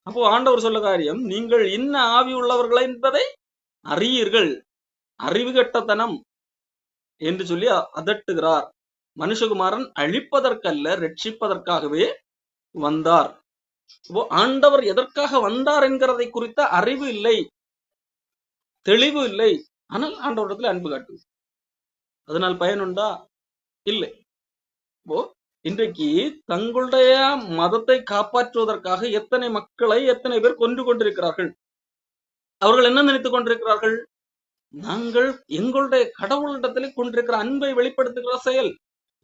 அப்போ ஆண்டவர் சொல்ல காரியம், நீங்கள் இன்ன ஆவி உள்ளவர்கள் என்பதை அறியீர்கள், அறிவு கெட்டத்தனம் என்று சொல்லி அதட்டுகிறார். மனுஷகுமாரன் அழிப்பதற்கல்ல ரட்சிப்பதற்காகவே வந்தார். ஆண்டவர் எதற்காக வந்தார் என்கிறதை குறித்த அறிவு இல்லை, தெளிவு இல்லை. ஆனால் ஆண்டவரிடத்துல அன்பு காட்டு, அதனால் பயனுண்டா? இல்லை. இன்றைக்கு தங்களுடைய மதத்தை காப்பாற்றுவதற்காக எத்தனை மக்களை எத்தனை பேர் கொன்று கொண்டிருக்கிறார்கள். அவர்கள் என்ன நினைத்துக் கொண்டிருக்கிறார்கள்? நாங்கள் எங்களுடைய கடவுளிடத்திலே கொண்டிருக்கிற அன்பை வெளிப்படுத்துகிற செயல்,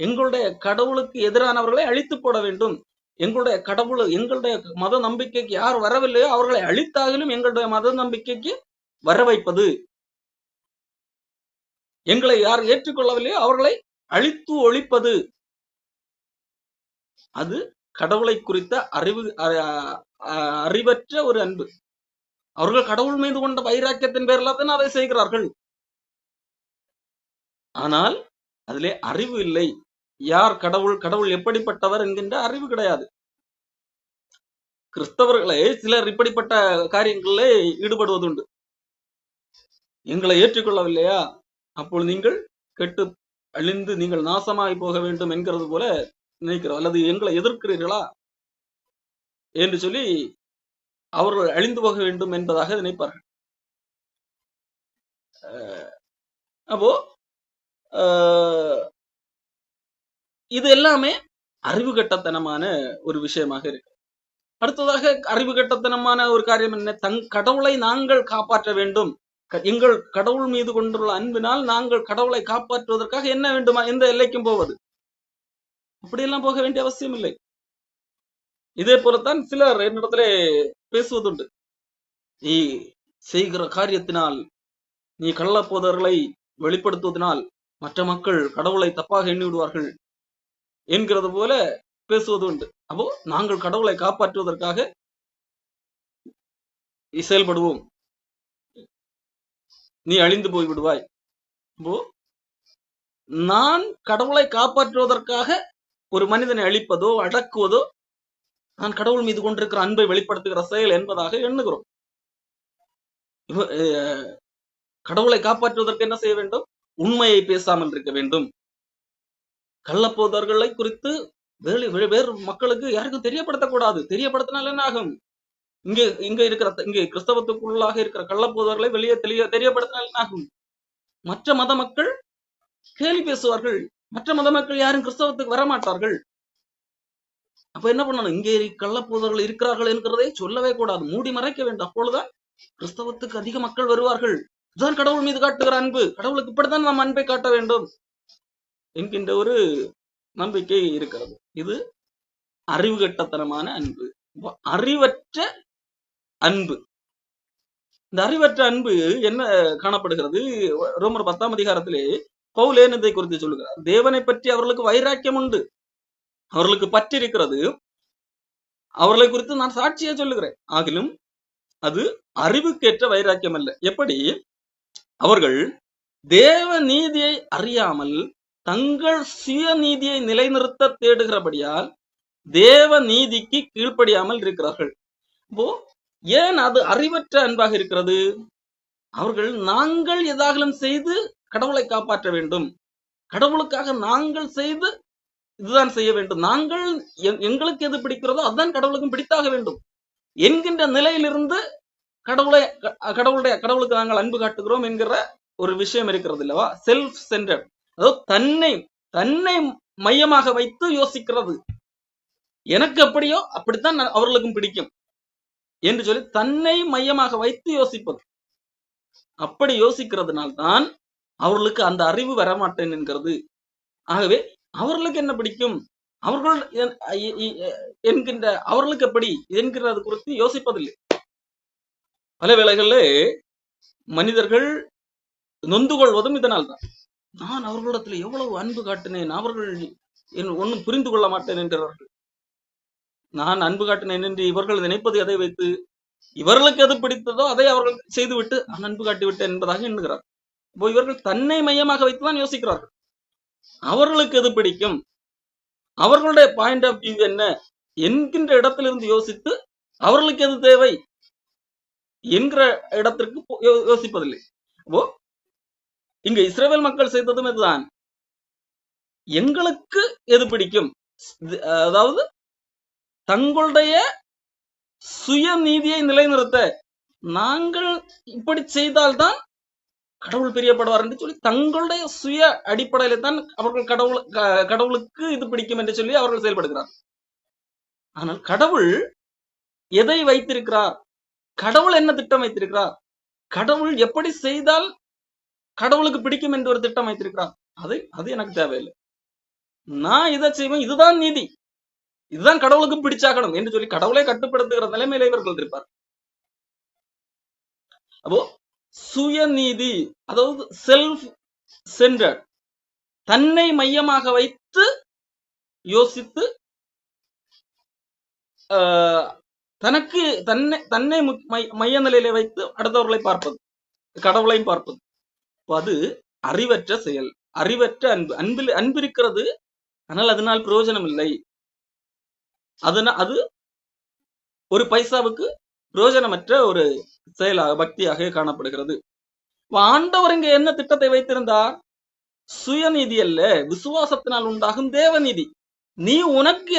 எங்களுடைய கடவுளுக்கு எதிரானவர்களை அழித்து போட வேண்டும், எங்களுடைய கடவுள், எங்களுடைய மத நம்பிக்கைக்கு யார் வரவில்லையோ அவர்களை அழித்தாகிலும் எங்களுடைய மத நம்பிக்கைக்கு வர வைப்பது, எங்களை யார் ஏற்றுக்கொள்ளவில்லையோ அவர்களை அழித்து ஒழிப்பது, அது கடவுளை குறித்த அறிவற்ற ஒரு அன்பு. அவர்கள் கடவுள் மீது கொண்ட வைராக்கியத்தின் பேரில் தான் அதை செய்கிறார்கள். ஆனால் அதிலே அறிவு இல்லை. யார் கடவுள், கடவுள் எப்படிப்பட்டவர் என்கின்ற அறிவு கிடையாது. கிறிஸ்தவர்களே சிலர் இப்படிப்பட்ட காரியங்களிலே ஈடுபடுவதுண்டு. எங்களை ஏற்றுக்கொள்ளவில்லையா, அப்பொழுது நீங்கள் கெட்டு அழிந்து நீங்கள் நாசமாகி போக வேண்டும் என்கிறது போல நினைக்கிறோம், அல்லது எங்களை எதிர்க்கிறீர்களா என்று சொல்லி அவர்கள் அழிந்து போக வேண்டும் என்பதாக நினைப்பார்கள். அப்போ இது எல்லாமே அறிவு கட்டத்தனமான ஒரு விஷயமாக இருக்கு. அடுத்ததாக அறிவு கட்டத்தனமான ஒரு காரியம் என்ன? கடவுளை நாங்கள் காப்பாற்ற வேண்டும், எங்கள் கடவுள் மீது கொண்டுள்ள அன்பினால் நாங்கள் கடவுளை காப்பாற்றுவதற்காக என்ன வேண்டுமா, எந்த எல்லைக்கும் போவது. அப்படியெல்லாம் போக வேண்டிய அவசியம் இல்லை. இதே போலத்தான் சிலர் என்னிடத்திலே பேசுவதுண்டு. நீ செய்கிற காரியத்தினால், நீ கள்ளப்போதர்களை வெளிப்படுத்துவதனால் மற்ற மக்கள் கடவுளை தப்பாக எண்ணி விடுவார்கள் என்கிறது போல பேசுவது உண்டு. அப்போ நாங்கள் கடவுளை காப்பாற்றுவதற்காக செயல்படுவோம், நீ அழிந்து போய் விடுவாய். அப்போ நான் கடவுளை காப்பாற்றுவதற்காக ஒரு மனிதனை அழிப்பதோ அடக்குவதோ நான் கடவுள் மீது கொண்டிருக்கிற அன்பை வெளிப்படுத்துகிற செயல் என்பதாக எண்ணுகிறோம். கடவுளை காப்பாற்றுவதற்கு என்ன செய்ய வேண்டும்? உண்மையை பேசாமல் இருக்க வேண்டும். கள்ளப்போதர்களை குறித்து வேறு மக்களுக்கு யாருக்கும் தெரியப்படுத்தக்கூடாது. தெரியப்படுத்தினால் என்ன ஆகும்? இங்கே கிறிஸ்தவத்துக்குள்ளாக இருக்கிற கள்ளப்போதர்களை வெளியே தெரியப்படுத்தினால் என்ன ஆகும்? மற்ற மத மக்கள் கேலி பேசுவார்கள். மற்ற மத மக்கள் யாரும் கிறிஸ்தவத்துக்கு வரமாட்டார்கள். அப்ப என்ன பண்ணணும்? இங்கே கள்ளப்போதர்கள் இருக்கிறார்கள் என்கிறதை சொல்லவே கூடாது, மூடி மறைக்க வேண்டும். அப்பொழுதுதான் கிறிஸ்தவத்துக்கு அதிக மக்கள் வருவார்கள். இதுதான் கடவுள் மீது காட்டுகிற அன்பு. கடவுளுக்கு இப்படித்தான் நாம் அன்பை காட்ட வேண்டும் என்கின்ற ஒரு நம்பிக்கை இருக்கிறது. இது அறிவு கட்டத்தனமான அன்பு, அறிவற்ற அன்பு. இந்த அறிவற்ற அன்பு என்ன காணப்படுகிறது? ரோமர் 10ஆம் அதிகாரத்திலே பவுல் இதை குறித்து சொல்லுகிறார். தேவனை பற்றி அவர்களுக்கு வைராக்கியம் உண்டு, அவர்களுக்கு பற்றி இருக்கிறது. அவர்களை குறித்து நான் சாட்சியா சொல்லுகிறேன். ஆகிலும் அது அறிவுக்கேற்ற வைராக்கியம் அல்ல. எப்படி? அவர்கள் தேவ நீதியை அறியாமல் தங்கள் சுய நீதியை நிலைநிறுத்த தேடுகிறபடியால் தேவ நீதிக்கு கீழ்ப்படியாமல் இருக்கிறார்கள். இப்போ ஏன் அது அறிவற்ற அன்பாக இருக்கிறது? அவர்கள் நாங்கள் எதாகலும் செய்து கடவுளை காப்பாற்ற வேண்டும், கடவுளுக்காக நாங்கள் செய்து இதுதான் செய்ய வேண்டும், நாங்கள் எங்களுக்கு எது பிடிக்கிறதோ அதுதான் கடவுளுக்கும் பிடித்தாக வேண்டும் என்கின்ற நிலையிலிருந்து கடவுளுக்கு நாங்கள் அன்பு காட்டுகிறோம் என்கிற ஒரு விஷயம் இருக்கிறது இல்லவா? செல்ஃப் சென்டர்ட், அதாவது தன்னை மையமாக வைத்து யோசிக்கிறது. எனக்கு எப்படியோ அப்படித்தான் அவர்களுக்கும் பிடிக்கும் என்று சொல்லி தன்னை மையமாக வைத்து யோசிப்பது. அப்படி யோசிக்கிறதுனால்தான் அவர்களுக்கு அந்த அறிவு வரமாட்டேன் என்கிறது. ஆகவே அவர்களுக்கு என்ன பிடிக்கும், அவர்கள் என்கின்ற அவர்களுக்கு எப்படி என்கிறது குறித்து யோசிப்பதில்லை. பல வேளைகள்ல மனிதர்கள் நொந்து கொள்வதும் இதனால் தான். நான் அவர்களிடத்துல எவ்வளவு அன்பு காட்டினேன், அவர்கள் ஒன்னும் புரிந்து கொள்ள மாட்டேன் என்கிறார்கள். நான் அன்பு காட்டினேன் என்று இவர்கள் நினைப்பது எதை வைத்து? இவர்களுக்கு எது பிடித்ததோ அதை அவர்கள் செய்துவிட்டு நான் அன்பு காட்டி விட்டேன் என்பதாக எண்ணுகிறார். இப்போ இவர்கள் தன்னை மையமாக வைத்துதான் யோசிக்கிறார்கள். அவர்களுக்கு எது பிடிக்கும், அவர்களுடைய பாயிண்ட் ஆஃப் வியூ என்ன என்கின்ற இடத்திலிருந்து யோசித்து அவர்களுக்கு எது தேவை என்கிற இடத்திற்கு யோசிப்பதில்லை. அப்போ இங்க இஸ்ரவேல் மக்கள் செய்ததும் இதுதான். எங்களுக்கு எது பிடிக்கும், அதாவது தங்களுடைய சுய நீதியை நிலைநிறுத்த நாங்கள் இப்படி செய்தால்தான் கடவுள் பிரியப்படுவார் என்று சொல்லி தங்களுடைய சுய அடிப்படையில தான் அவர்கள் கடவுளுக்கு இது பிடிக்கும் என்று சொல்லி அவர்கள் செயல்படுகிறார். ஆனால் கடவுள் எதை வைத்திருக்கிறார், கடவுள் என்ன திட்டம் வைத்திருக்கிறார், கடவுள் எப்படி செய்தால் கடவுளுக்கு பிடிக்கும் என்று ஒரு திட்டம் வைத்திருக்கிறார். அது எனக்கு தேவையில்லை. நான் இதை செய்வேன், இதுதான் நீதி, இதுதான் கடவுளுக்கு பிடிச்சாகணும் என்று சொல்லி கடவுளை கட்டுப்படுத்துகிற நிலைமையில இவர்கள் இருப்பார். அப்போ சுயநீதி, அதாவது செல்ஃப் சென்டர்ட், தன்னை மையமாக வைத்து யோசித்து தனக்கு தன்னை மைய நிலையில வைத்து அடுத்தவர்களை பார்ப்பது, கடவுளையும் பார்ப்பது. அது அறிவற்ற செயல், அறிவற்ற அன்பு. அன்பு இருக்கிறது, ஆனால் அதனால் பிரயோஜனம் இல்லை. அது ஒரு பைசாவுக்கு பிரயோஜனமற்ற ஒரு செயலாக பக்தியாக காணப்படுகிறது. ஆண்டவர் இங்க என்ன திட்டத்தை வைத்திருந்தார்? சுயநீதி அல்ல, விசுவாசத்தினால் உண்டாகும் தேவநீதி. நீ உனக்கு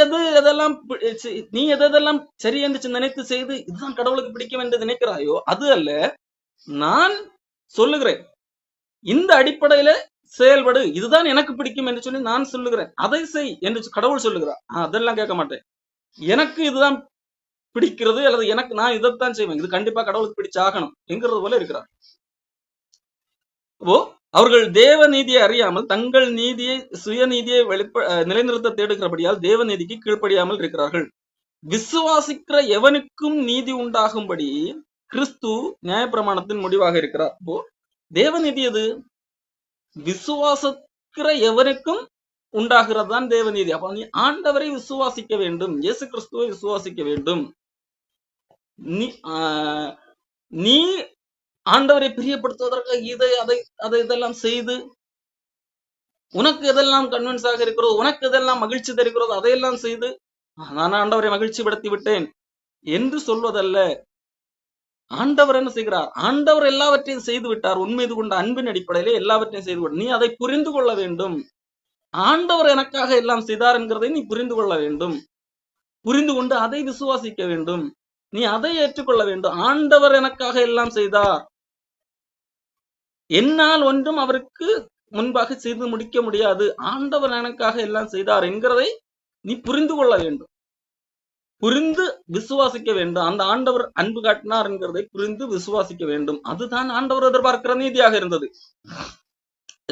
நீ எதெல்லாம் சரி என்று நினைத்து செய்து இதுதான் கடவுளுக்கு பிடிக்கும் என்று நினைக்கிறாயோ அது அல்ல. நான் சொல்லுகிறேன், இந்த அடிப்படையில செயல்படு, இதுதான் எனக்கு பிடிக்கும் என்று சொல்லி நான் சொல்லுகிறேன், அதை செய் என்று கடவுள் சொல்லுகிறார். அதெல்லாம் கேட்க மாட்டேன், எனக்கு இதுதான் பிடிக்கிறது அல்லது நான் இதைத்தான் செய்வேன், இது கண்டிப்பா கடவுளுக்கு பிடிச்சாகணும் என்கிறது போல இருக்கிறார். அப்போ அவர்கள் தேவ நீதியை அறியாமல் தங்கள் நீதியை சுயநீதியை நிலைநிறுத்த தேடுகிறபடியால் தேவ நீதிக்கு கீழ்ப்படியாமல் இருக்கிறார்கள். விசுவாசிக்கிற எவனுக்கும் நீதி உண்டாகும்படி கிறிஸ்து நியாயப்பிரமாணத்தின் முடிவாக இருக்கிறார். இப்போ தேவநீதி எது? விசுவாசிக்கிற எவனுக்கும் உண்டாகிறது தான் தேவநீதி. அப்ப நீ ஆண்டவரை விசுவாசிக்க வேண்டும், இயேசு கிறிஸ்துவை விசுவாசிக்க வேண்டும். நீ ஆண்டவரை பிரியப்படுத்துவதற்கு இதெல்லாம் செய்து உனக்கு எதெல்லாம் கன்வின்ஸ் ஆக இருக்கிறதோ, உனக்கு எதெல்லாம் மகிழ்ச்சி தருகிறதோ அதையெல்லாம் செய்து நான் ஆண்டவரை மகிழ்ச்சி படுத்தி விட்டேன் என்று சொல்வதல்ல. ஆண்டவர் என்ன செய்கிறார்? ஆண்டவர் எல்லாவற்றையும் செய்து விட்டார். உன்மீது கொண்ட அன்பின் அடிப்படையிலே எல்லாவற்றையும் செய்து விட்டார். நீ அதை புரிந்து கொள்ள வேண்டும். ஆண்டவர் எனக்காக எல்லாம் செய்தார் என்கிறதை நீ புரிந்து கொள்ள வேண்டும். புரிந்து கொண்டு அதை விசுவாசிக்க வேண்டும். நீ அதை ஏற்றுக்கொள்ள வேண்டும். ஆண்டவர் எனக்காக எல்லாம் செய்தார், என்னால் ஒன்றும் அவருக்கு முன்பாக செய்து முடிக்க முடியாது, ஆண்டவர் எனக்காக எல்லாம் செய்தார் என்கிறதை நீ புரிந்து கொள்ள வேண்டும். புரிந்து விசுவாசிக்க வேண்டும். அந்த ஆண்டவர் அன்பு காட்டினார் என்கிறதை புரிந்து விசுவாசிக்க வேண்டும். அதுதான் ஆண்டவர் எதிர்பார்க்கிற நீதியாக இருந்தது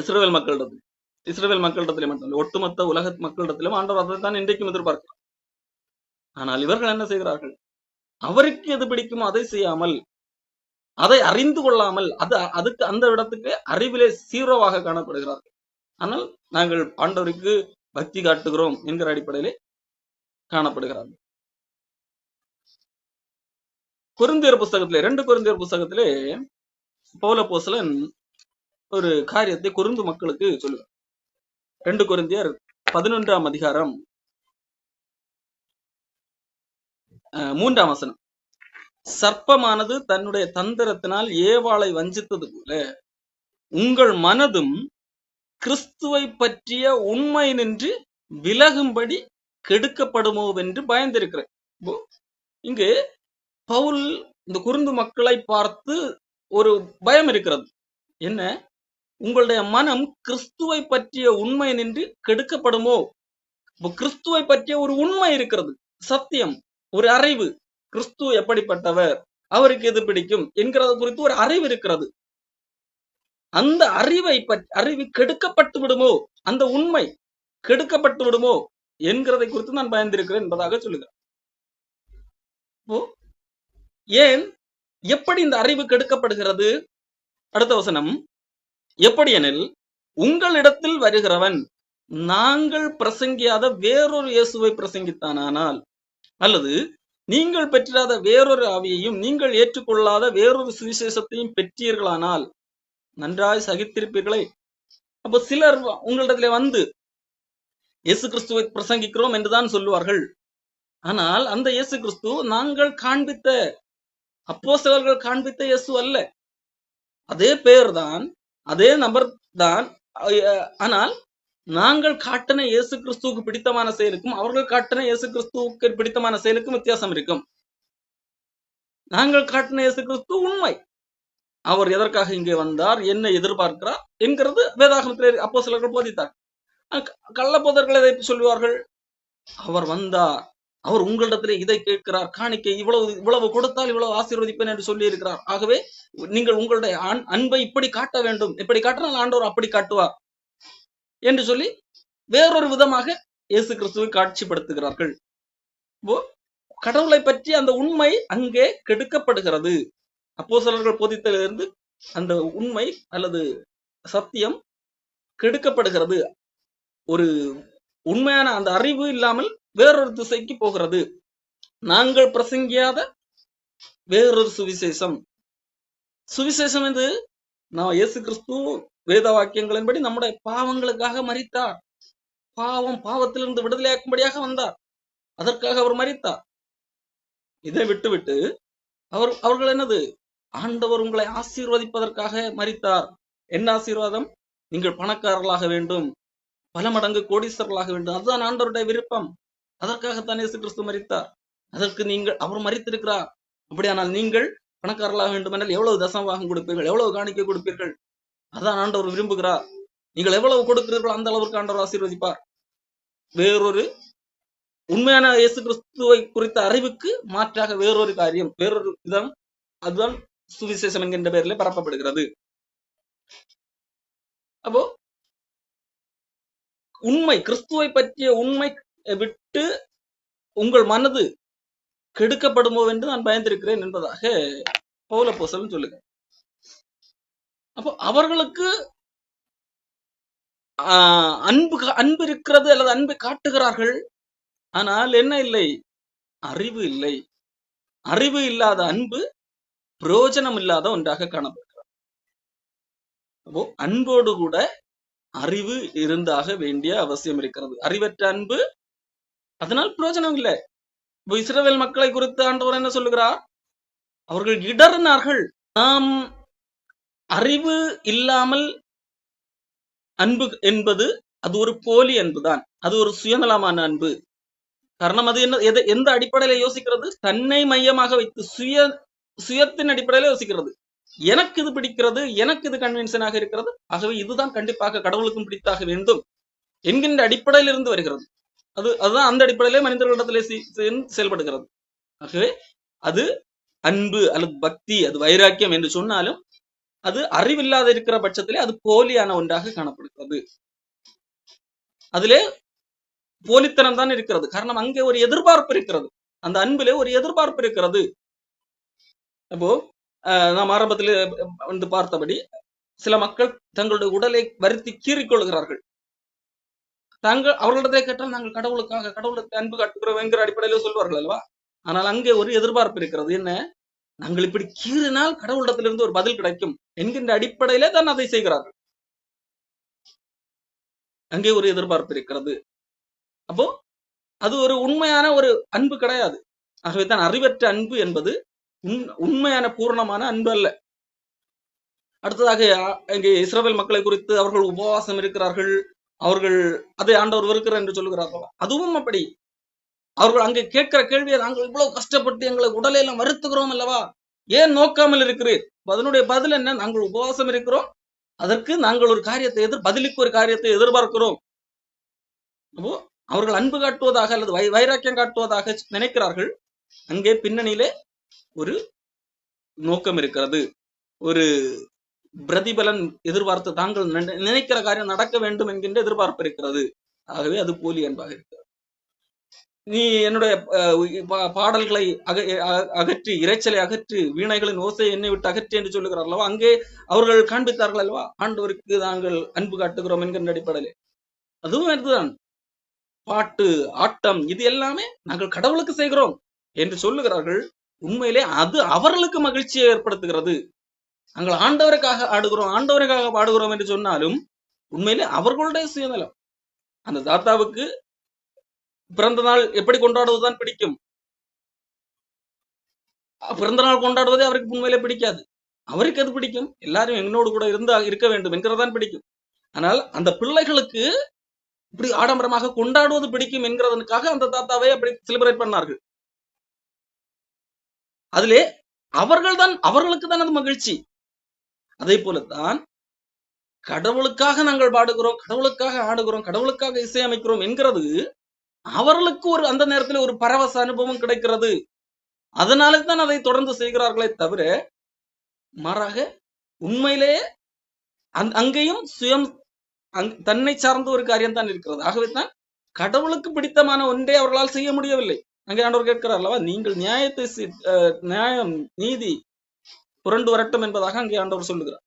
இஸ்ரவேல் மக்களிடத்தில். இஸ்ரவேல் மக்களிடத்திலே மட்டும் ஒட்டுமொத்த உலக மக்களிடத்திலும் ஆண்டவர் அதை தான் இன்றைக்கும் எதிர்பார்க்கிறார். ஆனால் இவர்கள் என்ன செய்கிறார்கள்? அவருக்கு எது பிடிக்குமோ அதை செய்யாமல், அதை அறிந்து கொள்ளாமல், அதுக்கு அந்த இடத்துக்கு அறிவிலே சீரோவாக காணப்படுகிறார்கள். ஆனால் நாங்கள் ஆண்டவருக்கு பக்தி காட்டுகிறோம் என்கிற அடிப்படையிலே காணப்படுகிறார்கள். கொரிந்தியர் புஸ்தகத்திலே 2 கொரிந்தியர் புஸ்தகத்திலே பவுல் அப்போஸ்தலன் ஒரு காரியத்தை கொரிந்து மக்களுக்கு சொல்லுவார். 2 கொரிந்தியர் 11ஆம் அதிகாரம் 3ஆம் வசனம். சர்ப்பமானது தன்னுடைய தந்திரத்தினால் ஏவாளை வஞ்சித்தது போல உங்கள் மனதும் கிறிஸ்துவை பற்றிய உண்மை நின்று விலகும்படி கெடுக்கப்படுமோ என்று பயந்திருக்கிறேன். இங்கு பவுல் இந்த கொரிந்து மக்களை பார்த்து ஒரு பயம் இருக்கிறது. என்ன? உங்களுடைய மனம் கிறிஸ்துவை பற்றிய உண்மை நின்று கெடுக்கப்படுமோ? கிறிஸ்துவை பற்றிய ஒரு உண்மை இருக்கிறது, சத்தியம், ஒரு அறிவு. கிறிஸ்து எப்படிப்பட்டவர், அவருக்கு எது பிடிக்கும் என்கிறது குறித்து ஒரு அறிவு இருக்கிறது. அந்த அறிவு கெடுக்கப்பட்டு விடுமோ, அந்த உண்மை கெடுக்கப்பட்டு விடுமோ என்கிறதை குறித்து நான் பயந்திருக்கிறேன் என்பதாக சொல்லுகிறேன். ஏன், எப்படி இந்த அறிவு கெடுக்கப்படுகிறது? அடுத்த வசனம், எப்படி எனில் உங்களிடத்தில் வருகிறவன் நாங்கள் பிரசங்கியாத வேறொரு இயேசுவை பிரசங்கித்தானால், அல்லது நீங்கள் பெற்றாத வேறொரு ஆவியையும் நீங்கள் ஏற்றுக்கொள்ளாத வேறொரு சுவிசேஷத்தையும் பெற்றீர்களானால் நன்றாய் சகித்திருப்பீர்களே. அப்போ சிலர் உங்களிடத்திலே வந்து இயேசு கிறிஸ்துவை பிரசங்கிக்கிறோம் என்றுதான் சொல்லுவார்கள். ஆனால் அந்த இயேசு கிறிஸ்து நாங்கள் காண்பித்த, அப்போஸ்தலர்கள் காண்பித்த இயேசு அல்ல. அதே பெயர் தான், அதே நபர் தான். ஆனால் நாங்கள் காட்டின இயேசு கிறிஸ்துவுக்கு பிடித்தமான செயலுக்கும் அவர்கள் காட்டின இயேசு கிறிஸ்துவுக்கு பிடித்தமான செயலுக்கும் வித்தியாசம் இருக்கும். நாங்கள் காட்டின இயேசு கிறிஸ்து உண்மை, அவர் எதற்காக இங்கே வந்தார், என்ன எதிர்பார்க்கிறார் என்கிறது வேதாகமத்திலே அப்போஸ்தலர்கள் போதித்தார். கள்ளப்போதர்கள் எதை சொல்லுவார்கள்? அவர் வந்தார், அவர் உங்களிடத்திலே இதை கேட்கிறார், காணிக்கை இவ்வளவு கொடுத்தால் இவ்வளவு ஆசீர்வதிப்பேன் என்று சொல்லி இருக்கிறார். ஆகவே நீங்கள் உங்களுடைய அன்பை இப்படி காட்ட வேண்டும், இப்படி காட்டினால் ஆண்டவர் அப்படி காட்டுவார் என்று சொல்லி வேறொரு விதமாக இயேசு கிறிஸ்துவை காட்சிப்படுத்துகிறார்கள். கடவுளை பற்றி அந்த உண்மை அங்கே கெடுக்கப்படுகிறது. அப்போஸ்தலர்கள் போதித்தலிருந்து அந்த உண்மை அல்லது சத்தியம் கெடுக்கப்படுகிறது. ஒரு உண்மையான அந்த அறிவு இல்லாமல் வேறொரு திசைக்கு போகிறது. நாங்கள் பிரசங்கியாத வேறொரு சுவிசேஷம். சுவிசேஷம் என்று நான் இயேசு கிறிஸ்து வேத வாக்கியங்களின்படி நம்முடைய பாவங்களுக்காக மரித்தார், பாவத்திலிருந்து விடுதலையாக்கும்படியாக வந்தார், அதற்காக அவர் மரித்தார். இதை விட்டுவிட்டு அவர்கள் என்னது? ஆண்டவர் உங்களை ஆசீர்வதிப்பதற்காக மரித்தார். என்ன ஆசீர்வாதம்? நீங்கள் பணக்காரர்களாக வேண்டும், பல மடங்கு கோடீஸ்வரர்களாக வேண்டும், அதுதான் ஆண்டவருடைய விருப்பம். அதற்காகத்தான் இயேசு கிறிஸ்து மரித்தார். அதற்கு அவர் மரித்திருக்கிறார். அப்படியானால் நீங்கள் பணக்காரர்களாக வேண்டும் என்றால் எவ்வளவு தசமபாகம் கொடுப்பீர்கள், எவ்வளவு காணிக்கை கொடுப்பீர்கள்? அதான் ஆண்டவர் விரும்புகிறார். நீங்கள் எவ்வளவு கொடுக்கிறீர்களோ அந்த அளவுக்கு ஆண்டவர் ஆசீர்வதிப்பார். வேறொரு உண்மையான இயேசு கிறிஸ்துவை குறித்த அறிவுக்கு மாற்றாக வேறொரு காரியம், வேறொரு விதம், அதுதான் சுவிசேஷம் என்கின்ற பெயரிலே பரப்பப்படுகிறது. அப்போ உண்மை, கிறிஸ்துவை பற்றிய உண்மை விட்டு உங்கள் மனது கெடுக்கப்படுமோ என்று நான் பயந்திருக்கிறேன் என்பதாக பவுல் அப்போஸ்தலன் சொல்லுங்க. அப்போ அவர்களுக்கு அன்பு இருக்கிறது அல்லது அன்பை காட்டுகிறார்கள். ஆனால் என்ன இல்லை? அறிவு இல்லை. அறிவு இல்லாத அன்பு பிரயோஜனம் இல்லாத ஒன்றாக காணப்படுகிறது. அப்போ அன்போடு கூட அறிவு இருந்தாக வேண்டிய அவசியம் இருக்கிறது. அறிவற்ற அன்பு அதனால் பிரயோஜனம் இல்லை. இப்போ இஸ்ரவேல் மக்களை குறித்து ஆண்டவர் என்ன சொல்லுகிறார்? அவர்கள் இடறினார்கள். நாம் அறிவு இல்லாமல் அன்பு என்பது அது ஒரு போலி அன்புதான். அது ஒரு சுயநலமான அன்பு. காரணம் அது என்ன, எந்த அடிப்படையில யோசிக்கிறது? தன்னை மையமாக வைத்து சுயத்தின் அடிப்படையில யோசிக்கிறது. எனக்கு இது பிடிக்கிறது, எனக்கு இது கன்வின்ஷனாக இருக்கிறது, ஆகவே இதுதான் கண்டிப்பாக கடவுளுக்கும் பிடித்தாக வேண்டும் என்கின்ற அடிப்படையில் இருந்து வருகிறது. அதுதான் அந்த அடிப்படையிலே மனிதர்களிடத்திலே செயல்படுகிறது. ஆகவே அது அன்பு அல்லது பக்தி, அது வைராக்கியம் என்று சொன்னாலும் அது அறிவில்லாத இருக்கிற பட்சத்திலே அது போலியான ஒன்றாக காணப்படுகிறது. அதிலே போலித்தனம் தான் இருக்கிறது. காரணம் அங்கே ஒரு எதிர்பார்ப்பு இருக்கிறது. அந்த அன்பிலே ஒரு எதிர்பார்ப்பு இருக்கிறது. அப்போ நாம் ஆரம்பத்தில் வந்து பார்த்தபடி சில மக்கள் தங்களுடைய உடலை வருத்தி கீறிக்கொள்கிறார்கள். அவர்களிடத்தை கேட்டால் நாங்கள் கடவுளுக்கு அன்பு காட்டுகிறோம் என்கிற அடிப்படையில் சொல்வார்கள் அல்லவா? ஆனால் அங்கே ஒரு எதிர்பார்ப்பு இருக்கிறது. என்ன? நாங்கள் இப்படி கீறினால் கடவுளிடத்திலிருந்து ஒரு பதில் கிடைக்கும் என்கின்ற அடிப்படையிலே தான் அதை செய்கிறார்கள். அங்கே ஒரு எதிர்பார்ப்பு இருக்கிறது. அப்போ அது ஒரு உண்மையான ஒரு அன்பு கிடையாது. ஆகவே தான் அறிவற்ற அன்பு என்பது உண்மையான பூர்ணமான அன்பு அல்ல. அடுத்ததாக இங்கே இஸ்ரவேல் மக்களை குறித்து அவர்கள் உபவாசம் இருக்கிறார்கள், அவர்கள் அதை ஆண்டவர் வெறுக்கிறார் என்று சொல்லுகிறார்கள். அதுவும் அப்படி. அவர்கள் அங்கே கேட்கிற கேள்வியை, நாங்கள் இவ்வளவு கஷ்டப்பட்டு எங்களை உடலையெல்லாம் வருத்துகிறோம் அல்லவா, ஏன் நோக்காமல் இருக்கிறீர்? அதனுடைய பதில் என்ன? நாங்கள் உபவாசம் இருக்கிறோம், அதற்கு நாங்கள் ஒரு காரியத்தை பதிலுக்கு ஒரு காரியத்தை எதிர்பார்க்கிறோம். அப்போ அவர்கள் அன்பு காட்டுவதாக அல்லது வைராக்கியம் காட்டுவதாக நினைக்கிறார்கள். அங்கே பின்னணியிலே ஒரு நோக்கம் இருக்கிறது, ஒரு பிரதிபலன் எதிர்பார்த்து தாங்கள் நினைக்கிற காரியம் நடக்க வேண்டும் என்கின்ற எதிர்பார்ப்பு இருக்கிறது. ஆகவே அது போலி அன்பாக இருக்கிறது. நீ என்னுடைய பாடல்களை அகற்றி, இறைச்சலை அகற்றி, வீணைகளின் ஓசை என்னை விட்டு அகற்றி என்று சொல்லுகிறார் அல்லவா? அங்கே அவர்கள் காண்பித்தார்கள் அல்லவா, ஆண்டவருக்கு நாங்கள் அன்பு காட்டுகிறோம் என்கின்ற அடிப்படையிலே. அதுவும் அதுதான். பாட்டு, ஆட்டம், இது எல்லாமே நாங்கள் கடவுளுக்கு செய்கிறோம் என்று சொல்லுகிறார்கள். உண்மையிலே அது அவர்களுக்கு மகிழ்ச்சியை ஏற்படுத்துகிறது. நாங்கள் ஆண்டவருக்காக ஆடுகிறோம், ஆண்டவருக்காக பாடுகிறோம் என்று சொன்னாலும் உண்மையிலே அவர்களுடைய சுயநலம். அந்த தாத்தாவுக்கு பிறந்த நாள் எப்படி கொண்டாடுவதுதான் பிடிக்கும். பிறந்த நாள் கொண்டாடுவதே அவருக்கு உண்மையிலே பிடிக்காது. அவருக்கு அது பிடிக்கும், எல்லாரும் என்னோடு கூட இருக்க வேண்டும் என்கிறதான் பிடிக்கும். ஆனால் அந்த பிள்ளைகளுக்கு இப்படி ஆடம்பரமாக கொண்டாடுவது பிடிக்கும் என்கிறதற்காக அந்த தாத்தாவை அப்படி செலிப்ரேட் பண்ணார்கள். அதிலே அவர்களுக்கு தான் அது மகிழ்ச்சி. அதே போலத்தான் கடவுளுக்காக நாங்கள் பாடுகிறோம், கடவுளுக்காக ஆடுகிறோம், கடவுளுக்காக இசையமைக்கிறோம் என்கிறது அவர்களுக்கு ஒரு அந்த நேரத்தில் ஒரு பரவச அனுபவம் கிடைக்கிறது. அதனால தான் அதை தொடர்ந்து செய்கிறார்களே தவிர மாறாக உண்மையிலே அங்கேயும் தன்னை சார்ந்த ஒரு காரியம் தான் இருக்கிறது. ஆகவே தான் கடவுளுக்கு பிடித்தமான ஒன்றே அவர்களால் செய்ய முடியவில்லை. அங்கே ஆண்டவர் கேட்கிறார் அல்லவா, நீங்கள் நியாயம் நீதி புரண்டு வரட்டும் என்பதாக அங்கே ஆண்டவர் சொல்லுகிறார்.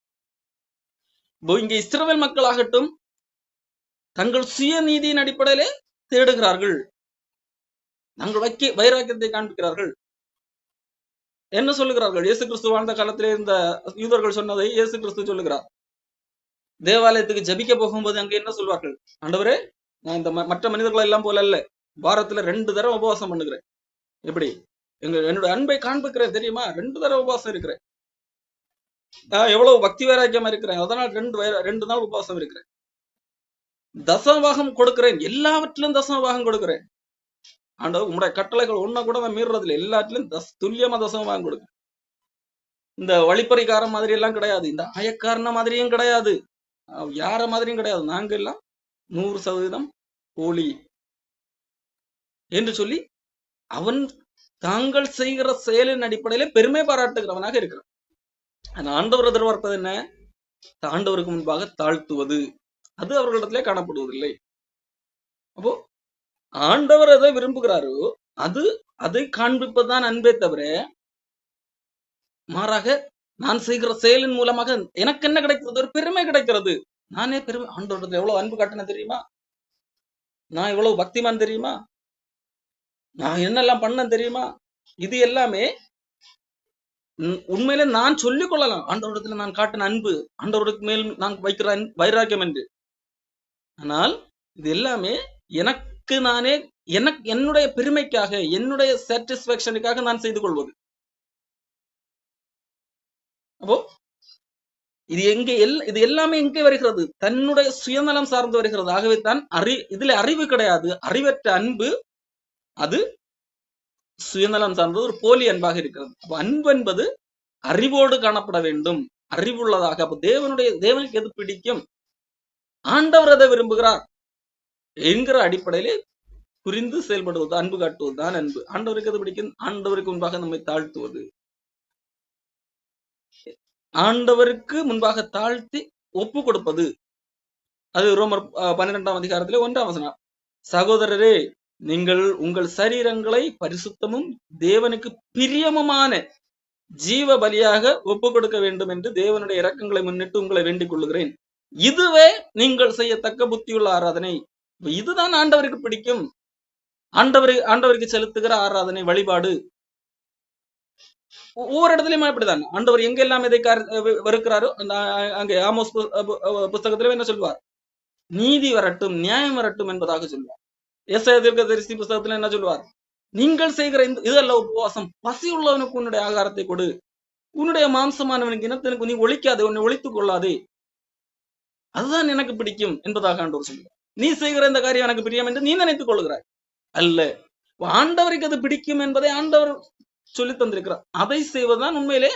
இங்கே இஸ்ரவேல் மக்களாகட்டும் தங்கள் சுய நீதியின் அடிப்படையிலே தேடுகிறார்கள், நாங்கள் வைராக்கியத்தை காண்பிக்கிறார்கள். என்ன சொல்லுகிறார்கள்? இயேசு கிறிஸ்து வாழ்ந்த காலத்திலே இருந்த யூதர்கள் சொன்னதை இயேசு கிறிஸ்து சொல்லுகிறார். தேவாலயத்துக்கு ஜபிக்க போகும்போது அங்கே என்ன சொல்வார்கள்? ஆண்டவரே, நான் இந்த மற்ற மனிதர்கள் எல்லாம் போல அல்ல, வாரத்துல 2 தடவை உபவாசம் பண்ணுகிறேன். எப்படி? என்னோட அன்பை காண்பிக்கிறேன் தெரியுமா? 2 தடவை உபவாசம் இருக்கிறேன். எவ்வளவு பக்தி வைராக்கியமா இருக்கிறேன், அதனால் 2 நாள் உபவாசம் இருக்கிறேன். தசமபாகம் கொடுக்கிறேன், எல்லாவற்றிலும் தசமபாகம் கொடுக்கிறேன். ஆண்டவர் உங்களுடைய கட்டளைகள் ஒன்ன கூட நான் மீறுறதில்லை, எல்லாத்திலும் துல்லியமா தசமபாகம் கொடுக்கிறேன். இந்த வழிப்பறிக்காரன் மாதிரி எல்லாம் கிடையாது, இந்த ஆயக்காரன மாதிரியும் கிடையாது, யார மாதிரியும் கிடையாது. நாங்க எல்லாம் 100% போலி என்று சொல்லி அவன் தாங்கள் செய்கிற செயலின் அடிப்படையில பெருமை பாராட்டுகிறவனாக இருக்கிறான். ஆண்டவர் எதிர்பார்ப்பது என்ன? ஆண்டவருக்கு முன்பாக தாழ்த்துவது, அது அவர்களிடத்திலே காணப்படுவதில்லை. அப்போ ஆண்டவர் எதை விரும்புகிறாரோ அது அதை காண்பிப்பதுதான் அன்பே தவிர, மாறாக நான் செய்கிற செயலின் மூலமாக எனக்கு என்ன கிடைக்கிறது? ஒரு பெருமை கிடைக்கிறது. நானே பெருமை, ஆண்டவரிடத்துல எவ்வளவு அன்பு காட்டின தெரியுமா, நான் எவ்வளவு பக்திமான் தெரியுமா, நான் என்னெல்லாம் பண்ண தெரியுமா, இது எல்லாமே உண்மையிலே நான் சொல்லிக் கொள்ளலாம். ஆண்டவரிடத்துல நான் காட்டின அன்பு, ஆண்டவருக்கு மேல் நான் வைக்கிற வைராக்கியம் என்று. ஆனால் இது எல்லாமே எனக்கு நானே, எனக்கு என்னுடைய பெருமைக்காக, என்னுடைய சாட்டிஸ்பாக்சனுக்காக நான் செய்து கொள்வது. அப்போ இது இது எல்லாமே எங்கே வருகிறது? தன்னுடைய சுயநலம் சார்ந்து வருகிறது. ஆகவே தான் இதுல அறிவு கிடையாது. அறிவற்ற அன்பு அது சுயநலம் சார்ந்தது, ஒரு போலி அன்பாக இருக்கிறது. அப்போ அன்பு என்பது அறிவோடு காணப்பட வேண்டும், அறிவுள்ளதாக. அப்ப தேவனுக்கு எது பிடிக்கும், ஆண்டவர் எதை விரும்புகிறார் என்கிற அடிப்படையிலே புரிந்து செயல்படுவது, அன்பு காட்டுவது தான் அன்பு. ஆண்டவருக்கு எது பிடிக்கும், ஆண்டவருக்கு முன்பாக நம்மை தாழ்த்துவது, ஆண்டவருக்கு முன்பாக தாழ்த்தி ஒப்பு கொடுப்பது. அது ரோமர் 12ஆம் அதிகாரத்திலே 1ஆம் வசனம், சகோதரரே நீங்கள் உங்கள் சரீரங்களை பரிசுத்தமும் தேவனுக்கு பிரியமுமான ஜீவ பலியாக ஒப்பு கொடுக்க வேண்டும் என்று தேவனுடைய இரக்கங்களை முன்னிட்டு உங்களை வேண்டிக் கொள்ளுகிறேன். இதுவே நீங்கள் செய்யத்தக்க புத்தியுள்ள ஆராதனை. இதுதான் ஆண்டவருக்கு பிடிக்கும். ஆண்டவருக்கு செலுத்துகிற ஆராதனை, வழிபாடு. ஒவ்வொரு இடத்துலயுமே அப்படிதான். ஆண்டவர் எங்க எல்லாம் எதை வெறுக்கிறாரோ, அங்கே ஆமோஸ் புஸ்தகத்திலே என்ன சொல்வார், நீதி வரட்டும், நியாயம் வரட்டும் என்பதாக சொல்வார். ஏசாயா தீர்க்கதரிசி புஸ்தகத்துல என்ன சொல்வார், நீங்கள் செய்கிற இதல்ல உபவாசம், பசி உள்ளவனுக்கு உன்னுடைய ஆகாரத்தை கொடு, உன்னுடைய மாம்சமானவனுக்கு இனத்திற்கு நீ ஒழிக்காதே, உன்னை ஒழித்துக் கொள்ளாதே, அதுதான் எனக்கு பிடிக்கும் என்பதாக ஆண்டவர் சொல்லுவார். நீ செய்கிற இந்த காரியம் எனக்கு பிரியம் என்று நீ நினைத்துக் கொள்கிறாய் அல்ல, ஆண்டவருக்கு அது பிடிக்கும் என்பதை ஆண்டவர் சொல்லி தந்திருக்கிறார். அதை செய்வதுதான் உண்மையிலே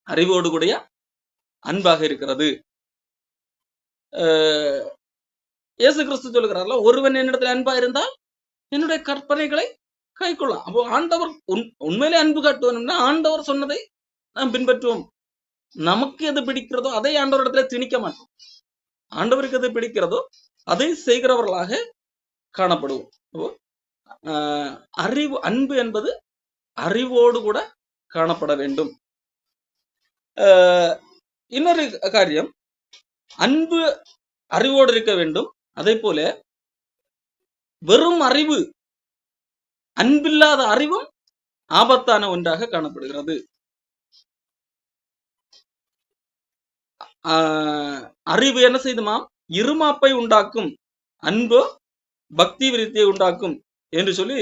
அறிவோடு கூடிய அன்பாக இருக்கிறது. இயேசு கிறிஸ்து சொல்லுகிறார்ல, ஒருவன் என்னிடத்தில் அன்பா இருந்தால் என்னுடைய கற்பனைகளை கை கொள்ளலாம். அப்போ ஆண்டவர் உண்மையிலே அன்பு காட்டுவோம்னா ஆண்டவர் சொன்னதை நாம் பின்பற்றுவோம். நமக்கு எது பிடிக்கிறதோ அதை ஆண்டவரிடத்துல திணிக்க மாட்டோம். ஆண்டவருக்கு எது பிடிக்கிறதோ அதை செய்கிறவர்களாக காணப்படுவோம். அறிவு, அன்பு என்பது அறிவோடு கூட காணப்பட வேண்டும். இன்னொரு காரியம், அன்பு அறிவோடு இருக்க வேண்டும். அதே போல வெறும் அறிவு, அன்பில்லாத அறிவும் ஆபத்தான ஒன்றாக காணப்படுகிறது. அறிவு என்ன செய்துமா, இருமாப்பை உண்டாக்கும், அன்போ பக்தி விருத்தியை உண்டாக்கும் என்று சொல்லி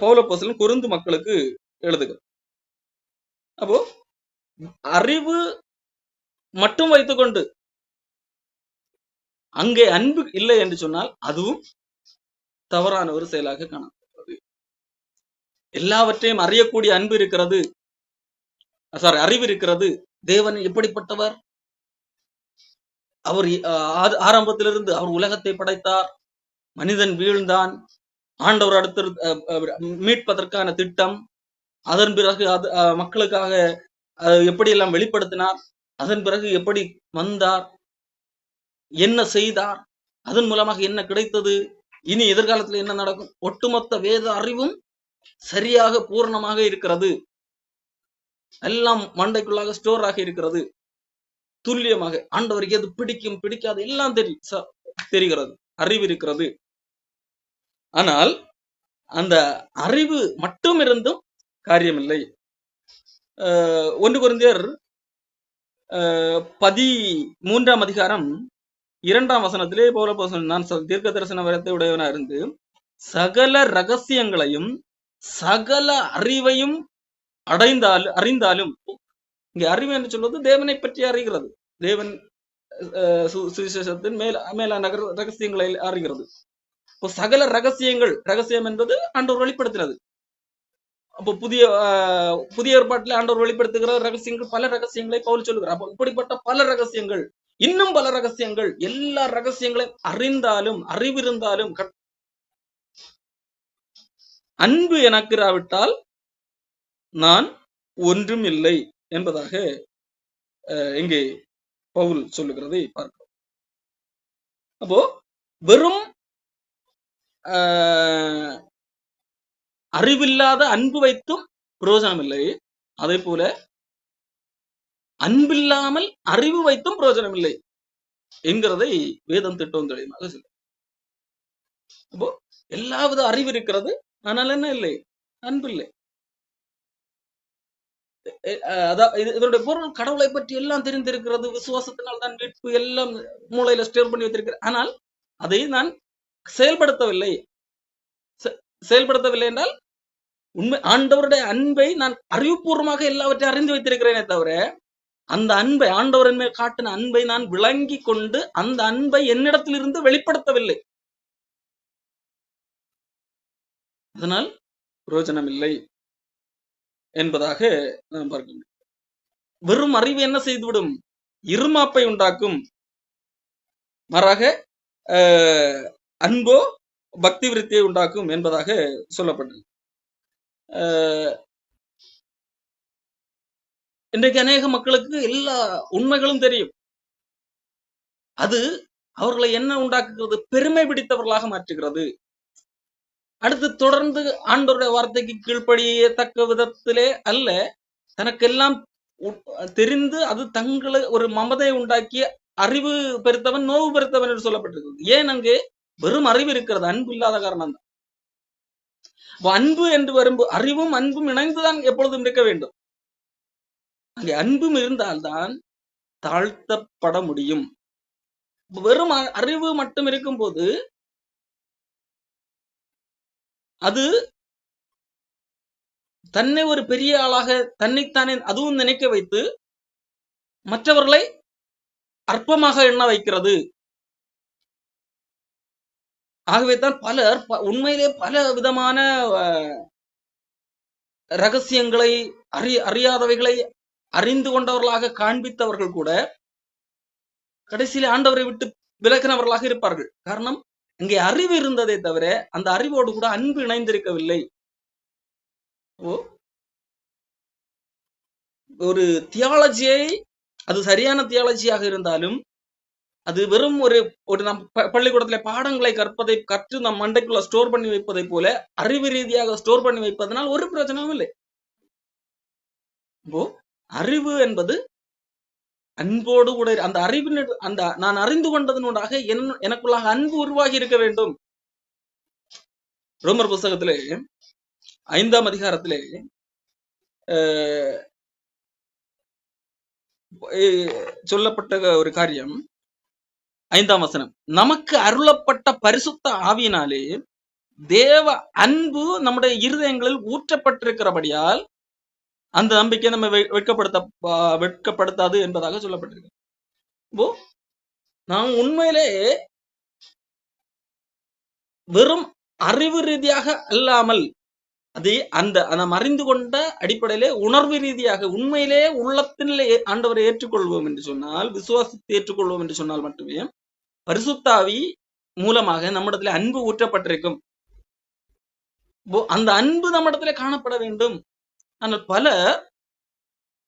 பவுல் அப்போஸ்தலன் கொரிந்து மக்களுக்கு எழுதுகிறார். அப்போ அறிவு மட்டும் வைத்துக்கொண்டு அங்கே அன்பு இல்லை என்று சொன்னால் அதுவும் தவறான ஒரு செயலாக காணப்படுகிறது. எல்லாவற்றையும் அறியக்கூடிய அன்பு இருக்கிறது, அறிவு இருக்கிறது. தேவன் எப்படிப்பட்டவர், அவர் ஆரம்பத்திலிருந்து அவர் உலகத்தை படைத்தார், மனிதன் வீழ்ந்தான், ஆண்டவர் அடுத்த மீட்பதற்கான திட்டம், அதன் பிறகு மக்களுக்காக எப்படியெல்லாம் வெளிப்படுத்தினார், அதன் பிறகு எப்படி வந்தார், என்ன செய்தார், அதன் மூலமாக என்ன கிடைத்தது, இனி எதிர்காலத்தில் என்ன நடக்கும், ஒட்டுமொத்த வேத அறிவும் சரியாக பூர்ணமாக இருக்கிறது. எல்லாம் மண்டைக்குள்ளாக ஸ்டோர் ஆகி இருக்கிறது. துல்லியமாக ஆண்டவருக்கு எது பிடிக்கும் பிடிக்காது எல்லாம் தெரிகிறது, அறிவு இருக்கிறது. ஆனால் அந்த அறிவு மட்டும் இருந்தும் காரியமில்லை. 1 கொரிந்தியர் 13ஆம் அதிகாரம் 2ஆம் வசனத்திலே பவுல் அப்போஸ்தலன், நான் தீர்க்க தரிசன வரத்தை உடையவனா இருந்து சகல ரகசியங்களையும் சகல அறிவையும் அறிந்தாலும், இங்க அறிவு என்று சொல்வது தேவனை பற்றி அறிகிறது, தேவன் சுவிசேஷத்தின் மேலான ரகசியங்களை அறிகிறது. இப்போ சகல ரகசியங்கள், ரகசியம் என்பது ஆண்டவர் வெளிப்படுத்தினது. அப்போ புதிய ஏற்பாட்டில் ஆண்டவர் வெளிப்படுத்துகிற ரகசியங்கள், பல ரகசியங்களை பவுல் சொல்லுகிறார். அப்போ இப்படிப்பட்ட பல ரகசியங்கள், இன்னும் பல ரகசியங்கள், எல்லா ரகசியங்களையும் அறிந்தாலும், அறிவிருந்தாலும் அன்பு எனக்கு இராவிட்டால் நான் ஒன்றும் இல்லை என்பதாக இங்கே பவுல் சொல்லுகிறதை பார்க்கிறோம். அப்போ வெறும் அறிவில்லாத அன்பு வைத்தும் பிரயோஜனம் இல்லை, அதே போல அன்பில்லாமல் அறிவு வைத்தும் பிரயோஜனம் இல்லை என்கிறதை வேதம் திட்டம் தெளிவாக சொல்லும். அப்போ எல்லாவித அறிவு இருக்கிறது, ஆனால் என்ன இல்லை, அன்பு இல்லை. இதனுடைய பொருள் கடவுளை பற்றி எல்லாம் தெரிந்திருக்கிறது, விசுவாசத்தினால் தான் மீட்பு எல்லாம் மூளையில ஸ்டோர் பண்ணி வைத்திருக்கிறேன், ஆனால் அதை நான் செயல்படுத்தவில்லை. செயல்படுத்தவில்லை என்றால் உண்மை ஆண்டவருடைய அன்பை நான் அறிவுபூர்வமாக எல்லாவற்றையும் அறிந்து வைத்திருக்கிறேனே தவிர அந்த அன்பை, ஆண்டவர் மேல் காட்டின அன்பை நான் விளங்கி கொண்டு அந்த அன்பை என்னிடத்திலிருந்து வெளிப்படுத்தவில்லை. அதனால் பிரயோஜனம் இல்லை என்பதாக நாம் பார்க்க முடியும். வெறும் அறிவு என்ன செய்துவிடும், இருமாப்பை உண்டாக்கும். மாறாக அன்போ பக்தி விருத்தியை உண்டாக்கும் என்பதாக சொல்லப்பட்டது. இன்றைக்கு அநேக மக்களுக்கு எல்லா உண்மைகளும் தெரியும். அது அவர்களை என்ன உண்டாக்குகிறது, பெருமை பிடித்தவர்களாக மாற்றுகிறது. அடுத்து தொடர்ந்து ஆண்டவருடைய வார்த்தைக்கு கீழ்ப்படியத்தக்க விதத்திலே அல்ல, தனக்கெல்லாம் தெரிந்து அது தங்களை ஒரு மமதை உண்டாக்கிய அறிவு பெருத்தவன் நோவு பெருத்தவன் என்று சொல்லப்பட்டிருக்கிறது. ஏன் அங்கே வெறும் அறிவு இருக்கிறது, அன்பு இல்லாத காரணம் தான். அன்பு என்று வரும்போது அறிவும் அன்பும் இணைந்துதான் எப்பொழுதும் இருக்க வேண்டும். அங்கே அன்பும் இருந்தால்தான் தாழ்த்தப்பட முடியும். வெறும் அறிவு மட்டும் இருக்கும் போது அது தன்னை ஒரு பெரிய ஆளாக தன்னைத்தானே அதுவும் நினைக்க வைத்து மற்றவர்களை அற்பமாக எண்ண வைக்கிறது. ஆகவே தான் பலர் உண்மையிலே பல விதமான ரகசியங்களை அறியாதவைகளை அறிந்து கொண்டவர்களாக காண்பித்தவர்கள் கூட கடைசியிலே ஆண்டவரை விட்டு விலகினவர்களாக இருப்பார்கள். காரணம், இங்கே அறிவு இருந்ததே தவிர அந்த அறிவோடு கூட அன்பு இணைந்திருக்கவில்லை. ஒரு தியாலஜியை, அது சரியான தியாலஜியாக இருந்தாலும் அது வெறும் ஒரு நம் பள்ளிக்கூடத்துல பாடங்களை கற்று நம் மண்டைக்குள்ள ஸ்டோர் பண்ணி வைப்பதை போல அறிவு ரீதியாக ஸ்டோர் பண்ணி வைப்பதனால் ஒரு பிரச்சனையும் இல்லை. இப்போ அறிவு என்பது அன்போடு கூட அந்த அறிவின் அந்த நான் அறிந்து கொண்டதனூடாக எனக்குள்ளாக அன்பு உருவாகி இருக்க வேண்டும். ரோமர் புஸ்தகத்திலே 5ஆம் அதிகாரத்திலே சொல்லப்பட்ட ஒரு காரியம், 5ஆம் வசனம், நமக்கு அருளப்பட்ட பரிசுத்த ஆவியினாலே தேவ அன்பு நம்முடைய இருதயங்களில் ஊற்றப்பட்டிருக்கிறபடியால் அந்த நம்பிக்கை நம்ம வெட்கப்படுத்தாது என்பதாக சொல்லப்பட்டிருக்கு. இப்போ நாம் உண்மையிலே வெறும் அறிவு ரீதியாக அல்லாமல் அதை நாம் அறிந்து கொண்ட அடிப்படையிலே உணர்வு ரீதியாக உண்மையிலே உள்ளத்திலே ஆண்டவரை ஏற்றுக்கொள்வோம் என்று சொன்னால், விசுவாசத்தை ஏற்றுக்கொள்வோம் என்று சொன்னால் மட்டுமே பரிசுத்த ஆவி மூலமாக நம்மிடத்திலே அன்பு ஊற்றப்பட்டிருக்கும். அந்த அன்பு நம்மிடத்திலே காணப்பட வேண்டும். ஆனால் பல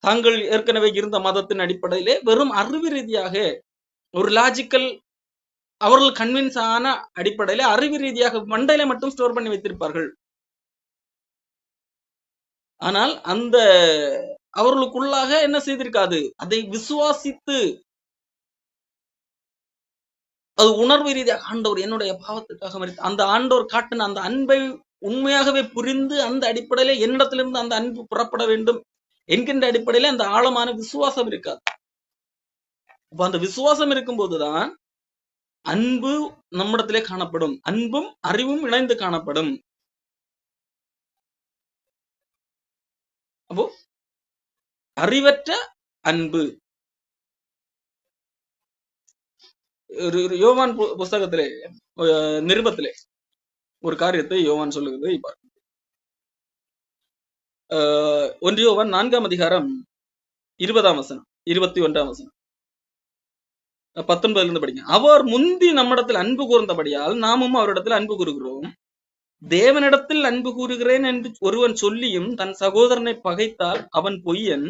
தாங்கள் ஏற்கனவே இருந்த மதத்தின் அடிப்படையிலே வெறும் அறிவு ரீதியாக ஒரு லாஜிக்கல், அவர்கள் கன்வின்ஸ் ஆன அடிப்படையில அறிவு ரீதியாக மண்டையில மட்டும் ஸ்டோர் பண்ணி வைத்திருப்பார்கள். ஆனால் அந்த அவர்களுக்குள்ளாக என்ன செய்திருக்காது, அதை விசுவாசித்து அது உணர்வு ரீதியாக ஆண்டவர் என்னுடைய பாவத்துக்காக மரித்தார், அந்த ஆண்டவர் காட்டின அந்த அன்பை உண்மையாகவே புரிந்து அந்த அடிப்படையில என்னிடத்திலிருந்து அந்த அன்பு புறப்பட வேண்டும் என்கின்ற அடிப்படையில அந்த ஆழமான விசுவாசம் இருக்காது. அப்ப அந்த விசுவாசம் இருக்கும் போதுதான் அன்பு நம்மிடத்திலே காணப்படும், அன்பும் அறிவும் இணைந்து காணப்படும். அப்போ அறிவற்ற அன்பு, யோவான் புஸ்தகத்திலே நிருபத்திலே ஒரு காரியத்தை யோவான் சொல்லுகிறது. 1 யோவான் 4ஆம் அதிகாரம் 20ஆம் வசனம் 21ஆம் வசனம் 19 படிங்க. அவர் முந்தி நம்மிடத்தில் அன்பு கூர்ந்தபடியால் நாமும் அவரிடத்தில் அன்பு கூறுகிறோம். தேவனிடத்தில் அன்பு கூறுகிறேன் என்று ஒருவன் சொல்லியும் தன் சகோதரனை பகைத்தால் அவன் பொய்யன்.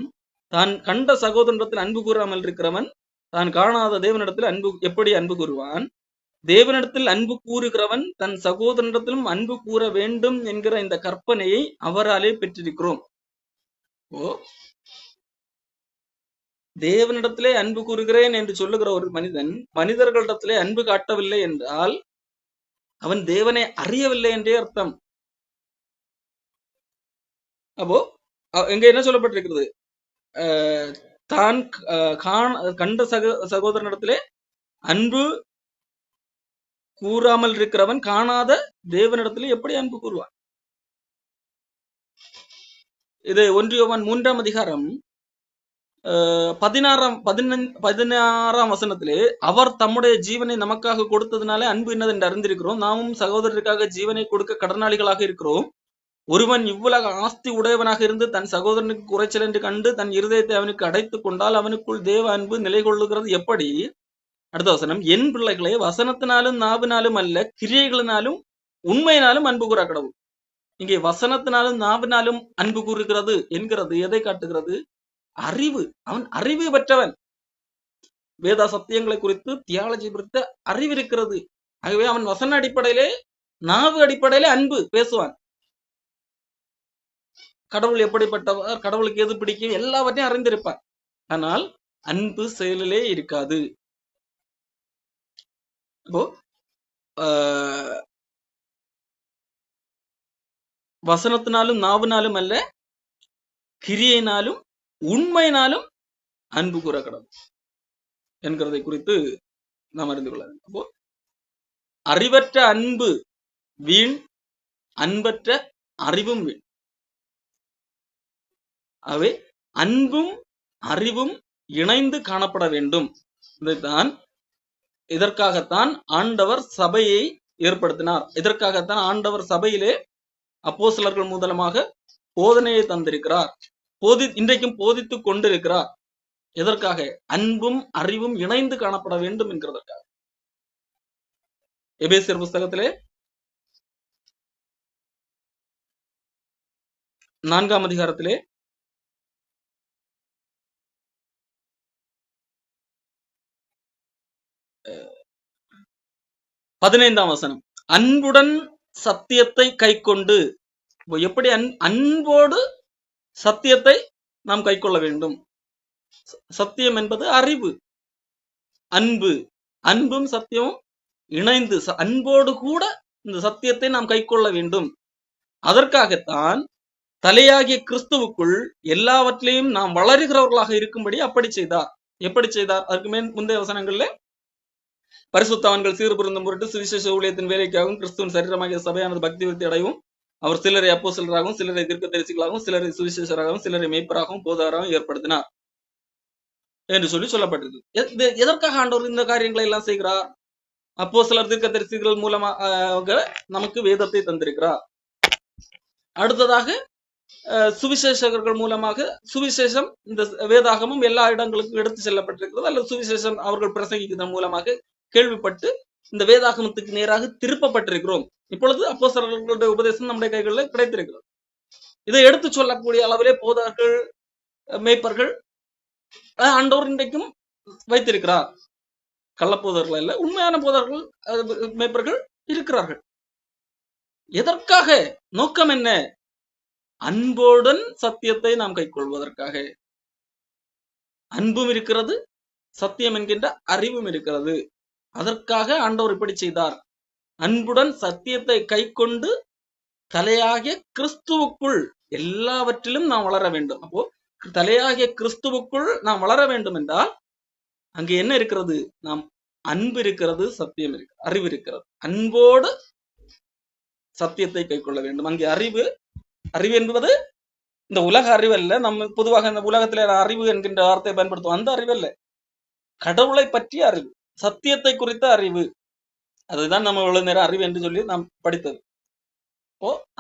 தான் கண்ட சகோதரனிடத்தில் அன்பு கூறாமல் இருக்கிறவன் தான் காணாத தேவனிடத்தில் எப்படி அன்பு கூறுவான்? தேவனிடத்தில் அன்பு கூறுகிறவன் தன் சகோதரனிடத்திலும் அன்பு கூற வேண்டும் என்கிற இந்த கற்பனையை அவராலே பெற்றிருக்கிறோம். ஓ, தேவனிடத்திலே அன்பு கூறுகிறேன் என்று சொல்லுகிற ஒரு மனிதன் மனிதர்களிடத்திலே அன்பு காட்டவில்லை என்றால் அவன் தேவனை அறியவில்லை என்றே அர்த்தம். அப்போ எங்க என்ன சொல்லப்பட்டிருக்கிறது? தான் கண்ட சகோதரனிடத்திலே அன்பு கூறாமல் இருக்கிறவன் காணாத தேவனிடத்திலே எப்படி அன்பு கூறுவான்? இது 1 யோவான் 3ஆம் அதிகாரம் 16ஆம் வசனத்திலே, அவர் தம்முடைய ஜீவனை நமக்காக கொடுத்ததுனாலே அன்பு என்னது என்று அறிந்திருக்கிறோம், நாமும் சகோதரருக்காக ஜீவனை கொடுக்க கடனாளிகளாக இருக்கிறோம். ஒருவன் இவ்வுலக ஆஸ்தி உடையவனாக இருந்து தன் சகோதரனுக்கு குறைச்சல் என்று கண்டு தன் இருதயத்தை அவனுக்கு அடைத்துக் கொண்டால் அவனுக்குள் தேவ அன்பு நிலை கொள்ளுகிறது எப்படி? அடுத்த வசனம், என் பிள்ளைகளே, வசனத்தினாலும் நாவினாலும் அல்ல, கிரியைகளினாலும் உண்மையினாலும் அன்பு கூற கடவுள். இங்கே வசனத்தினாலும் நாவினாலும் அன்பு கூறுகிறது என்கிறது எதை காட்டுகிறது? அறிவு. அவன் அறிவு பெற்றவன், வேத சத்தியங்களை குறித்து தியாலஜி குறித்த அறிவு இருக்கிறது. ஆகவே அவன் வசன அடிப்படையிலே நாவு அடிப்படையிலே அன்பு பேசுவான். கடவுள் எப்படிப்பட்டவர், கடவுளுக்கு எது பிடிக்கும், எல்லாவற்றையும் அறிந்திருப்பான். ஆனால் அன்பு செயலிலே இருக்காது. அப்போ வசனத்தினாலும் நாவினாலும் அல்ல, கிரியையினாலும் உண்மையினாலும் அன்பு கூற கடவுள் என்கிறதை குறித்து நாம் அறிந்து கொள்ள வேண்டும். அப்போ அறிவற்ற அன்பு வீண், அன்பற்ற அறிவும் வீண். ஆகவே அன்பும் அறிவும் இணைந்து காணப்பட வேண்டும். இதற்காகத்தான் ஆண்டவர் சபையை ஏற்படுத்தினார். இதற்காகத்தான் ஆண்டவர் சபையிலே அப்போஸ்தலர்கள் மூலமாக போதனையை தந்திருக்கிறார், இன்றைக்கும் போதித்துக் கொண்டிருக்கிறார். எதற்காக? அன்பும் அறிவும் இணைந்து காணப்பட வேண்டும் என்கிறதற்காக. எபேசியர் புஸ்தகத்திலே 4ஆம் அதிகாரத்திலே 15ஆம் வசனம், அன்புடன் சத்தியத்தை கை கொண்டு. எப்படி அன்போடு சத்தியத்தை நாம் கை கொள்ள வேண்டும்? சத்தியம் என்பது அறிவு. அன்பு, அன்பும் சத்தியமும் இணைந்து அன்போடு கூட இந்த சத்தியத்தை நாம் கை கொள்ள வேண்டும். அதற்காகத்தான் தலையாகிய கிறிஸ்துவுக்குள் எல்லாவற்றிலையும் நாம் வளருகிறவர்களாக இருக்கும்படி அப்படி செய்தார். எப்படி செய்தார்? அதற்கு முந்தைய வசனங்கள்ல, பரிசுத்தவான்கள் சீர்புரிந்தும் பொருட்டு சுவிசேஷ ஊழியத்தின் வேலைக்காகவும் கிறிஸ்துவின் சரீரமாகிய சபையானது பக்தி விருத்தி அடையும், அவர் சிலரை அப்போஸ்தலராகவும் சிலரை தீர்க்கதரிசிகளாகவும் சிலரை சுவிசேஷராகவும் சிலரை மேய்ப்பராகவும் போதகராகவும் ஏற்படுத்தினார் என்று சொல்லப்பட்டிருக்கு. எதற்காக ஆண்டவர் இந்த காரியங்களை எல்லாம் செய்கிறார்? அப்போஸ்தலர் தீர்க்கதரிசிகள் மூலமாக நமக்கு வேதத்தை தந்திருக்கிறார். அடுத்ததாக சுவிசேஷகர்கள் மூலமாக சுவிசேஷம், இந்த வேதாகமும் எல்லா இடங்களுக்கும் எடுத்து செல்லப்பட்டிருக்கிறது. அல்லது சுவிசேஷம் அவர்கள் பிரசங்கிக்கிறதன் மூலமாக கேள்விப்பட்டு இந்த வேதாகமத்துக்கு நேராக திருப்பப்பட்டிருக்கிறோம். இப்பொழுது அப்போஸ்தலர்களுடைய உபதேசம் நம்முடைய கைகளில் கிடைத்திருக்கிறது. இதை எடுத்து சொல்லக்கூடிய அளவிலே போதகர்கள், மேய்ப்பர்கள் ஆண்டவர் இன்றைக்கும் வைத்திருக்கிறார். கள்ளப்போதர்கள் அல்ல, உண்மையான போதகர்கள், மேய்ப்பர்கள் இருக்கிறார்கள். எதற்காக? நோக்கம் என்ன? அன்புடன் சத்தியத்தை நாம் கைக்கொள்வதற்காக. அன்பும் இருக்கிறது, சத்தியம் என்கின்ற அறிவும் இருக்கிறது. அதற்காக ஆண்டவர் இப்படி செய்தார். அன்புடன் சத்தியத்தை கை கொண்டு தலையாகிய கிறிஸ்துவுக்குள் எல்லாவற்றிலும் நாம் வளர வேண்டும். அப்போ தலையாகிய கிறிஸ்துவுக்குள் நாம் வளர வேண்டும் என்றால் அங்கு என்ன இருக்கிறது? நாம் அன்பு இருக்கிறது, சத்தியம் இருக்கிறது, அறிவு இருக்கிறது. அன்போடு சத்தியத்தை கை கொள்ள வேண்டும். அங்கே அறிவு என்பது இந்த உலக அறிவு அல்ல. நம்ம பொதுவாக இந்த உலகத்தில அறிவு என்கின்ற வார்த்தையை பயன்படுத்துவோம். அந்த அறிவு அல்ல, கடவுளை பற்றிய அறிவு, சத்தியத்தை குறித்த அறிவு. அதுதான் நம்ம இவ்வளவு நேரம் அறிவு என்று சொல்லி நாம் படித்தது.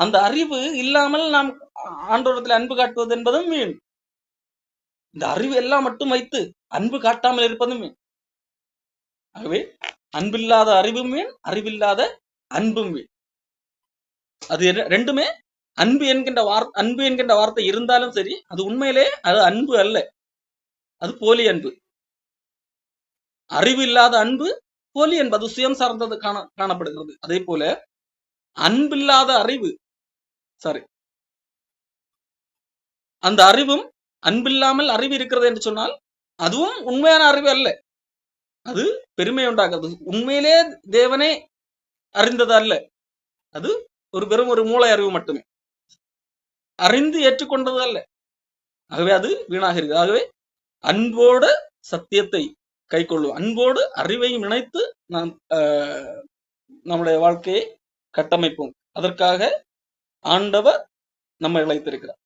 அந்த அறிவு இல்லாமல் நாம் ஆண்டவரிடத்தில் அன்பு காட்டுவது என்பதும் வீண். இந்த அறிவு எல்லாம் மட்டும் வைத்து அன்பு காட்டாமல் இருப்பதும் வீண். ஆகவே அன்பில்லாத அறிவும் வீண், அறிவில்லாத அன்பும் வீண். அது ரெண்டுமே அன்பு என்கின்ற வார்த்தை இருந்தாலும் சரி, அது உண்மையிலே அது அன்பு அல்ல, அது போலி அன்பு. அறிவு இல்லாத அன்பு போலி என்பது சுயம் சார்ந்தது காணப்படுகிறது. அதே போல அன்பில்லாத அறிவு, சாரி, அந்த அறிவும் அன்பில்லாமல் அறிவு இருக்கிறது என்று சொன்னால் அதுவும் உண்மையான அறிவு அல்ல, அது பெருமை உண்டாகிறது. உண்மையிலே தேவனே அறிந்தது அல்ல, அது வெறும் ஒரு மூளை அறிவு மட்டுமே, அறிந்து ஏற்றுக்கொண்டது அல்ல. ஆகவே அது வீணாக இருக்குது. ஆகவே அன்போடு சத்தியத்தை கை கொள்ளும், அன்போடு அறிவையும் இணைத்து நாம் நம்முடைய வாழ்க்கையை கட்டமைப்போம். அதற்காக ஆண்டவர் நம்மை அழைத்திருக்கிறார்.